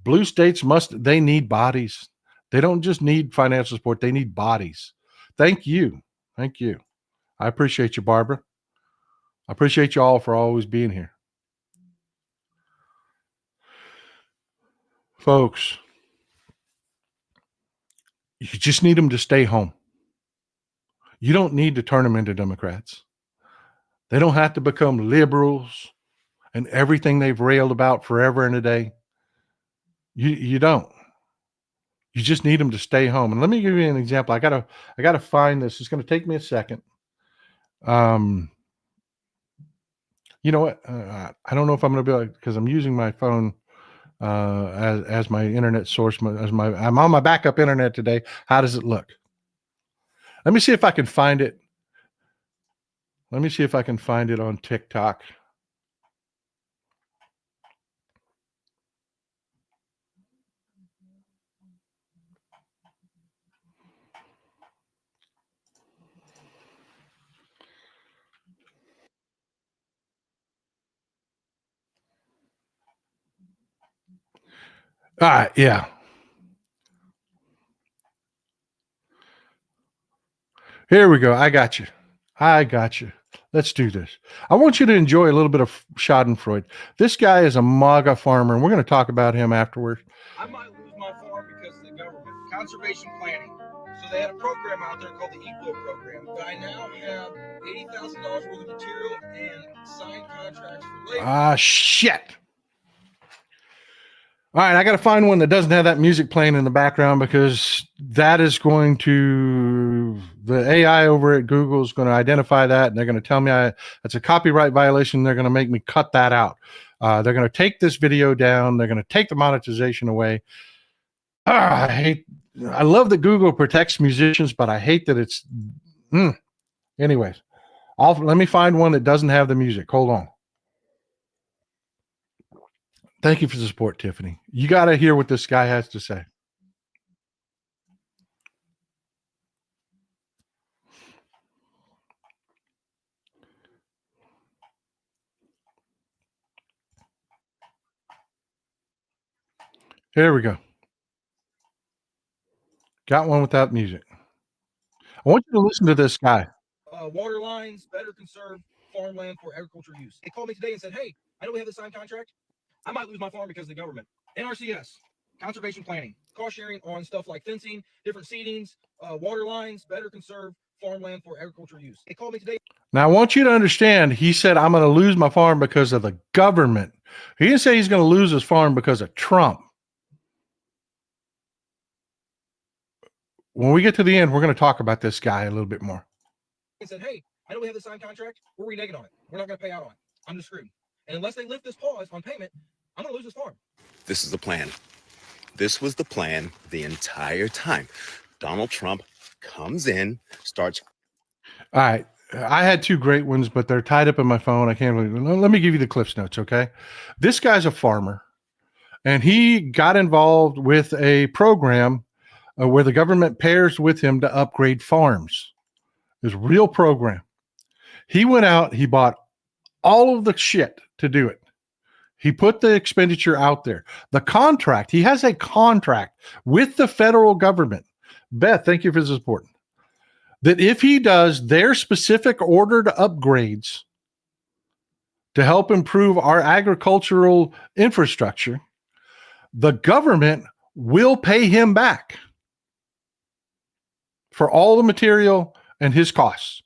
Blue states they need bodies. They don't just need financial support. They need bodies. Thank you. Thank you. I appreciate you, Barbara. I appreciate you all for always being here. Folks, you just need them to stay home. You don't need to turn them into Democrats. They don't have to become liberals and everything they've railed about forever and a day. You don't. You just need them to stay home. And let me give you an example. I gotta find this. It's going to take me a second. You know what? I don't know if I'm going to be able, because I'm using my phone as my internet source. I'm on my backup internet today. How does it look? Let me see if I can find it. Let me see if I can find it on TikTok. All right, yeah. Here we go. I got you. Let's do this. I want you to enjoy a little bit of Schadenfreude. This guy is a MAGA farmer, and we're going to talk about him afterwards. I might lose my farm because of the government. Conservation planning. So they had a program out there called the EPO program. But I now have $80,000 worth of material and signed contracts for labor. Ah, shit. All right, I got to find one that doesn't have that music playing in the background, because that is going to, the AI over at Google is going to identify that, and they're going to tell me that's a copyright violation. They're going to make me cut that out. They're going to take this video down. They're going to take the monetization away. I love that Google protects musicians, but I hate that it's, anyways, let me find one that doesn't have the music. Hold on. Thank you for the support, Tiffany. You got to hear what this guy has to say. Here we go. Got one without music. I want you to listen to this guy. Water lines, better conserve farmland for agricultural use. They called me today and said, hey, I know we have the signed contract. I might lose my farm because of the government. NRCS, conservation planning, cost sharing on stuff like fencing, different seedings, water lines, better conserve farmland for agricultural use. They called me today. Now, I want you to understand, he said, I'm going to lose my farm because of the government. He didn't say he's going to lose his farm because of Trump. When we get to the end, we're going to talk about this guy a little bit more. He said, hey, I know we have the signed contract. We're reneging on it. We're not going to pay out on it. I'm just screwed. And unless they lift this pause on payment, I'm going to lose this farm. This is the plan. This was the plan the entire time. Donald Trump comes in, starts. All right. I had two great ones, but they're tied up in my phone. I can't really. Let me give you the Cliffs Notes, okay? This guy's a farmer, and he got involved with a program where the government pairs with him to upgrade farms. It's a real program. He went out, he bought all of the shit to do it. He put the expenditure out there. The contract, he has a contract with the federal government. Beth, thank you for the support. That if he does their specific ordered upgrades to help improve our agricultural infrastructure, the government will pay him back for all the material and his costs.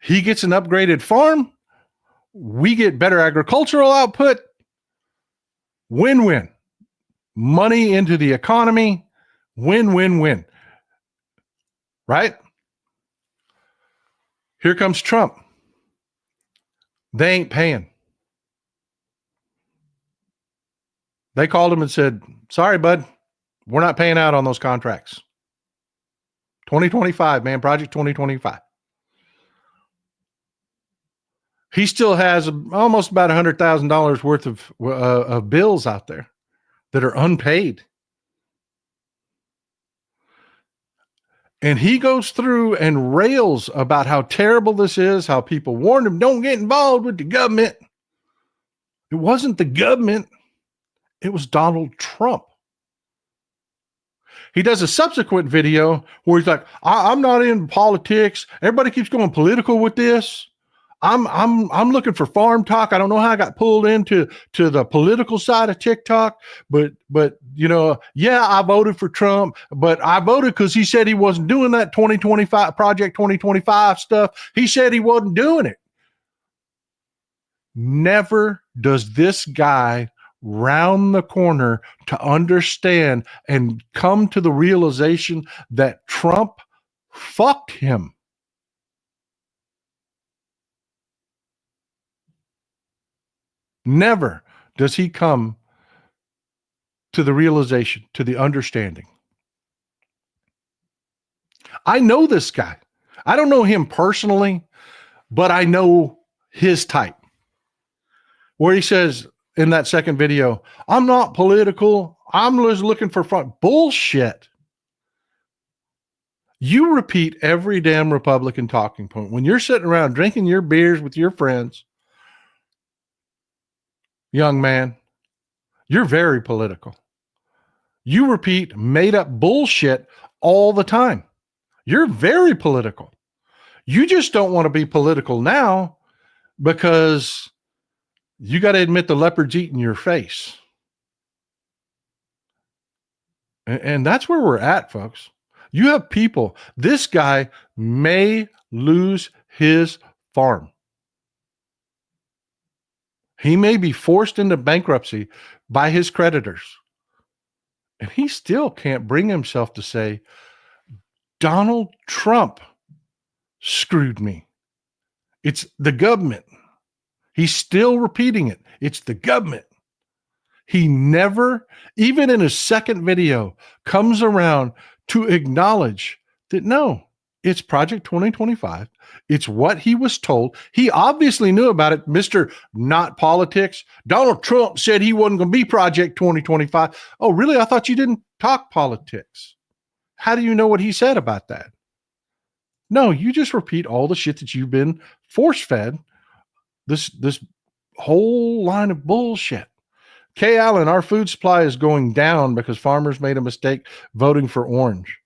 He gets an upgraded farm. We get better agricultural output. Win-win. Money into the economy. Win-win-win. Right? Here comes Trump. They ain't paying. They called him and said, sorry, bud, we're not paying out on those contracts. 2025, man, Project 2025. He still has almost about $100,000 worth of bills out there that are unpaid. And he goes through and rails about how terrible this is, how people warned him, don't get involved with the government. It wasn't the government. It was Donald Trump. He does a subsequent video where he's like, I'm not in politics. Everybody keeps going political with this. I'm looking for farm talk. I don't know how I got pulled into the political side of TikTok, but you know, yeah, I voted for Trump, but I voted because he said he wasn't doing that 2025 Project 2025 stuff. He said he wasn't doing it. Never does this guy round the corner to understand and come to the realization that Trump fucked him. Never does he come to the realization, to the understanding. I know this guy. I don't know him personally, but I know his type. Where he says in that second video, I'm not political. I'm just looking for fun. Bullshit. You repeat every damn Republican talking point. When you're sitting around drinking your beers with your friends, young man, you're very political. You repeat made up bullshit all the time. You're very political. You just don't want to be political now because you got to admit the leopard's eating your face. And that's where we're at, folks. You have people, this guy may lose his farm. He may be forced into bankruptcy by his creditors. And he still can't bring himself to say, Donald Trump screwed me. It's the government. He's still repeating it. It's the government. He never, even in his second video, comes around to acknowledge that no, it's Project 2025. It's what he was told. He obviously knew about it, Mr. Not Politics. Donald Trump said he wasn't going to be Project 2025. Oh, really? I thought you didn't talk politics. How do you know what he said about that? No, you just repeat all the shit that you've been force-fed. This whole line of bullshit. Kay Allen, our food supply is going down because farmers made a mistake voting for orange.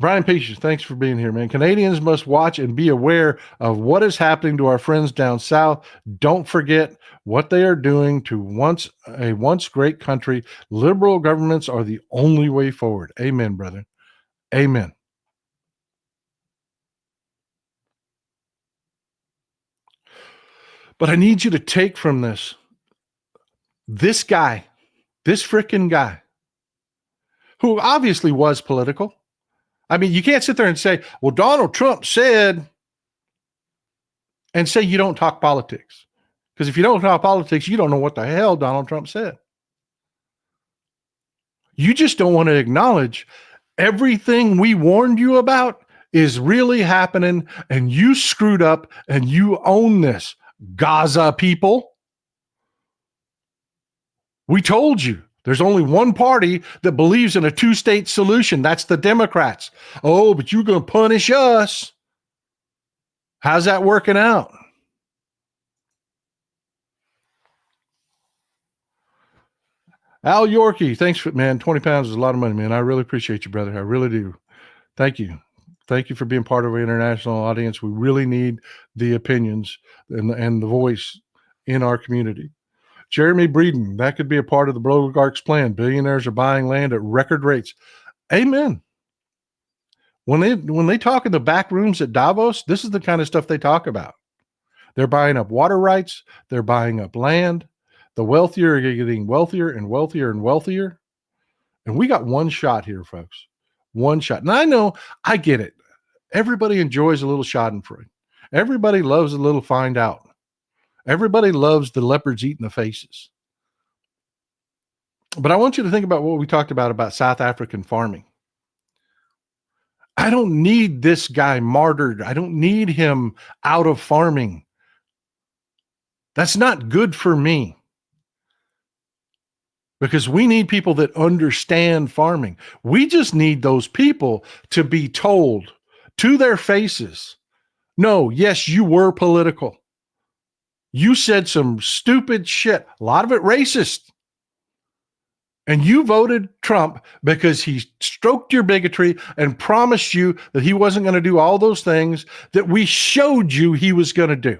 Brian Peaches, thanks for being here, man. Canadians must watch and be aware of what is happening to our friends down south. Don't forget what they are doing to a once great country. Liberal governments are the only way forward. Amen, brother. Amen. But I need you to take from this guy, this freaking guy, who obviously was political. I mean, you can't sit there and say, well, Donald Trump said, and say you don't talk politics. Because if you don't talk politics, you don't know what the hell Donald Trump said. You just don't want to acknowledge everything we warned you about is really happening, and you screwed up, and you own this. Gaza people. We told you. There's only one party that believes in a two-state solution. That's the Democrats. Oh, but you're going to punish us. How's that working out? Al Yorkie, thanks for, man, 20 pounds is a lot of money, man. I really appreciate you, brother. I really do. Thank you. Thank you for being part of our international audience. We really need the opinions and the voice in our community. Jeremy Breeden, that could be a part of the oligarch's plan. Billionaires are buying land at record rates. Amen. When they talk in the back rooms at Davos, this is the kind of stuff they talk about. They're buying up water rights. They're buying up land. The wealthier are getting wealthier and wealthier and wealthier. And we got one shot here, folks. One shot. And I know, I get it. Everybody enjoys a little schadenfreude. Everybody loves a little find out. Everybody loves the leopards eating the faces. But I want you to think about what we talked about South African farming. I don't need this guy martyred. I don't need him out of farming. That's not good for me. Because we need people that understand farming. We just need those people to be told to their faces, no, yes, you were political. You said some stupid shit, a lot of it racist. And you voted Trump because he stroked your bigotry and promised you that he wasn't going to do all those things that we showed you he was going to do.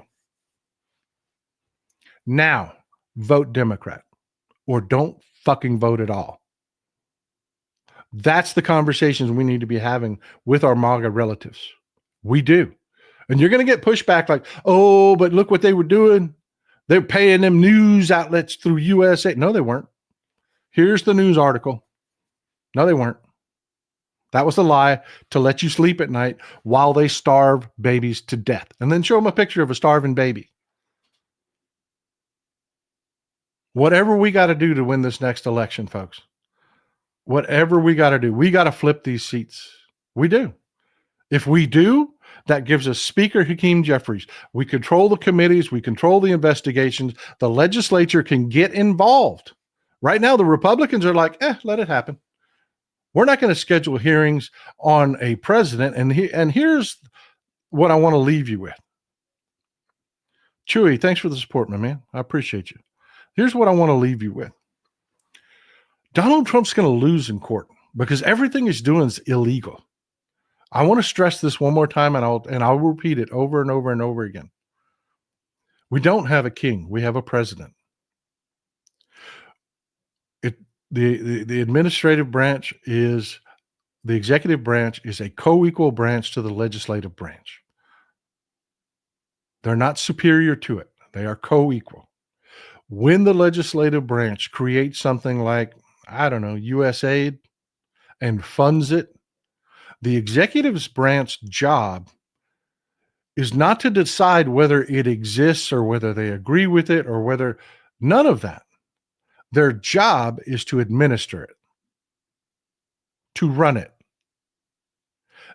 Now, vote Democrat or don't fucking vote at all. That's the conversations we need to be having with our MAGA relatives. We do. And you're going to get pushback like, oh, but look what they were doing. They're paying them news outlets through USA. No, they weren't. Here's the news article. No, they weren't. That was a lie to let you sleep at night while they starve babies to death. And then show them a picture of a starving baby. Whatever we got to do to win this next election, folks, whatever we got to do, we got to flip these seats. We do. If we do, that gives us Speaker Hakeem Jeffries. We control the committees. We control the investigations. The legislature can get involved. Right now, the Republicans are like, let it happen. We're not going to schedule hearings on a president. And here's what I want to leave you with. Chewy, thanks for the support, my man. I appreciate you. Here's what I want to leave you with. Donald Trump's going to lose in court because everything he's doing is illegal. I want to stress this one more time, and I'll repeat it over and over and over again. We don't have a king. We have a president. The administrative branch is, the executive branch is a co-equal branch to the legislative branch. They're not superior to it. They are co-equal. When the legislative branch creates something like, I don't know, USAID and funds it, the executive branch job is not to decide whether it exists or whether they agree with it or whether, none of that. Their job is to administer it, to run it.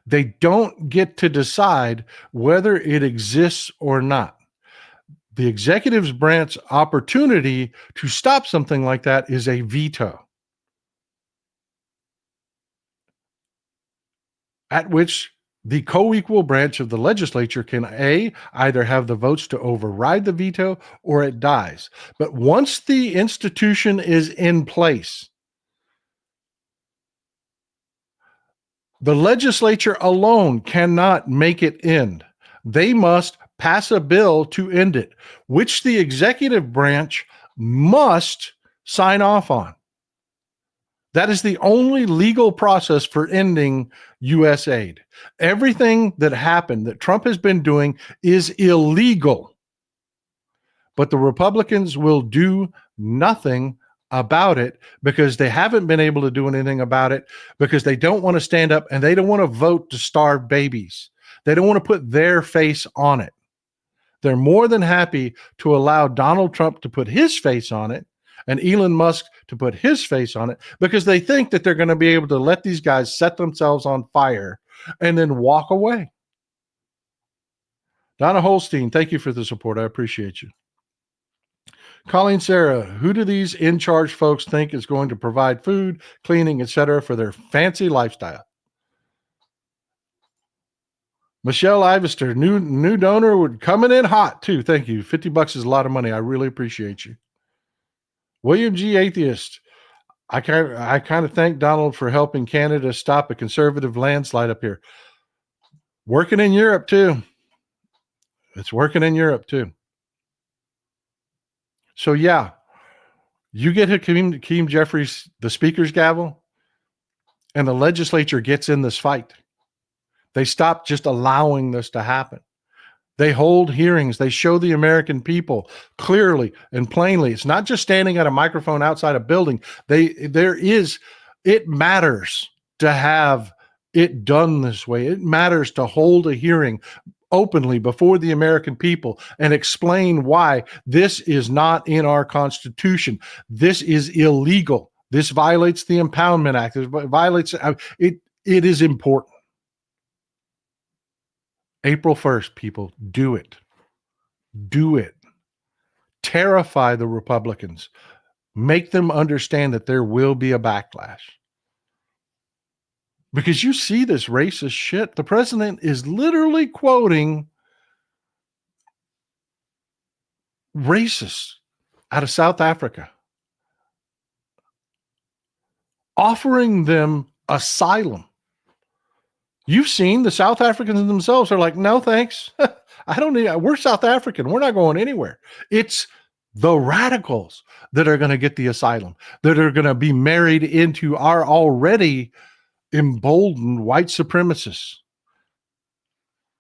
They don't get to decide whether it exists or not. The executive branch opportunity to stop something like that is a veto, at which the co-equal branch of the legislature can either have the votes to override the veto or it dies. But once the institution is in place, the legislature alone cannot make it end. They must pass a bill to end it, which the executive branch must sign off on. That is the only legal process for ending U.S. aid. Everything that happened that Trump has been doing is illegal. But the Republicans will do nothing about it because they haven't been able to do anything about it because they don't want to stand up and they don't want to vote to starve babies. They don't want to put their face on it. They're more than happy to allow Donald Trump to put his face on it and Elon Musk to put his face on it because they think that they're going to be able to let these guys set themselves on fire and then walk away. Donna Holstein, thank you for the support. I appreciate you. Colleen Sarah, who do these in-charge folks think is going to provide food, cleaning, etc. for their fancy lifestyle? Michelle Ivester, new donor, would coming in hot too. Thank you. $50 is a lot of money. I really appreciate you. William G. Atheist, I kind of thank Donald for helping Canada stop a conservative landslide up here. Working in Europe too. It's working in Europe too. So yeah, you get Hakeem Jeffries the speaker's gavel, and the legislature gets in this fight. They stop just allowing this to happen. They hold hearings. They show the American people clearly and plainly. It's not just standing at a microphone outside a building. It matters to have it done this way. It matters to hold a hearing openly before the American people and explain why this is not in our Constitution. This is illegal. This violates the Impoundment Act. It violates it. It is important. April 1st, people, do it. Do it. Terrify the Republicans. Make them understand that there will be a backlash. Because you see this racist shit. The president is literally quoting racists out of South Africa, offering them asylum. You've seen the South Africans themselves are like, no, thanks. I don't need, we're South African. We're not going anywhere. It's the radicals that are going to get the asylum, that are going to be married into our already emboldened white supremacists.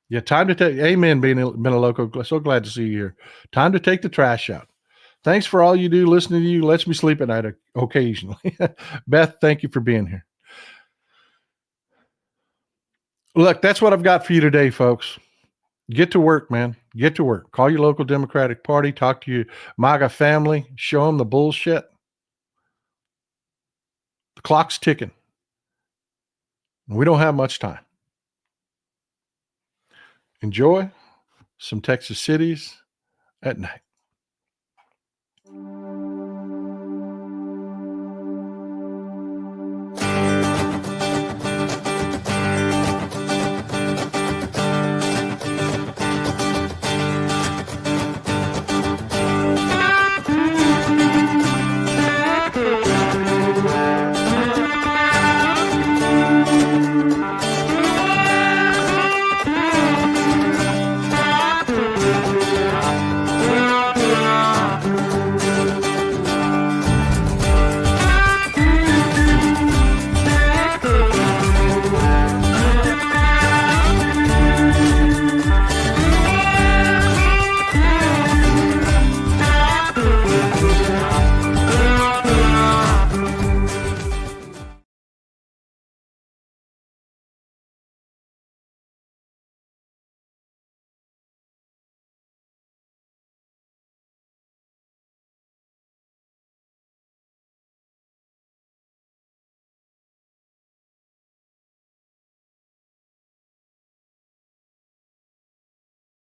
Yeah, time to take, amen, being a loco. So glad to see you here. Time to take the trash out. Thanks for all you do. Listening to you lets me sleep at night occasionally. Beth, thank you for being here. Look, that's what I've got for you today, folks. Get to work, man. Get to work. Call your local Democratic Party. Talk to your MAGA family. Show them the bullshit. The clock's ticking. We don't have much time. Enjoy some Texas cities at night.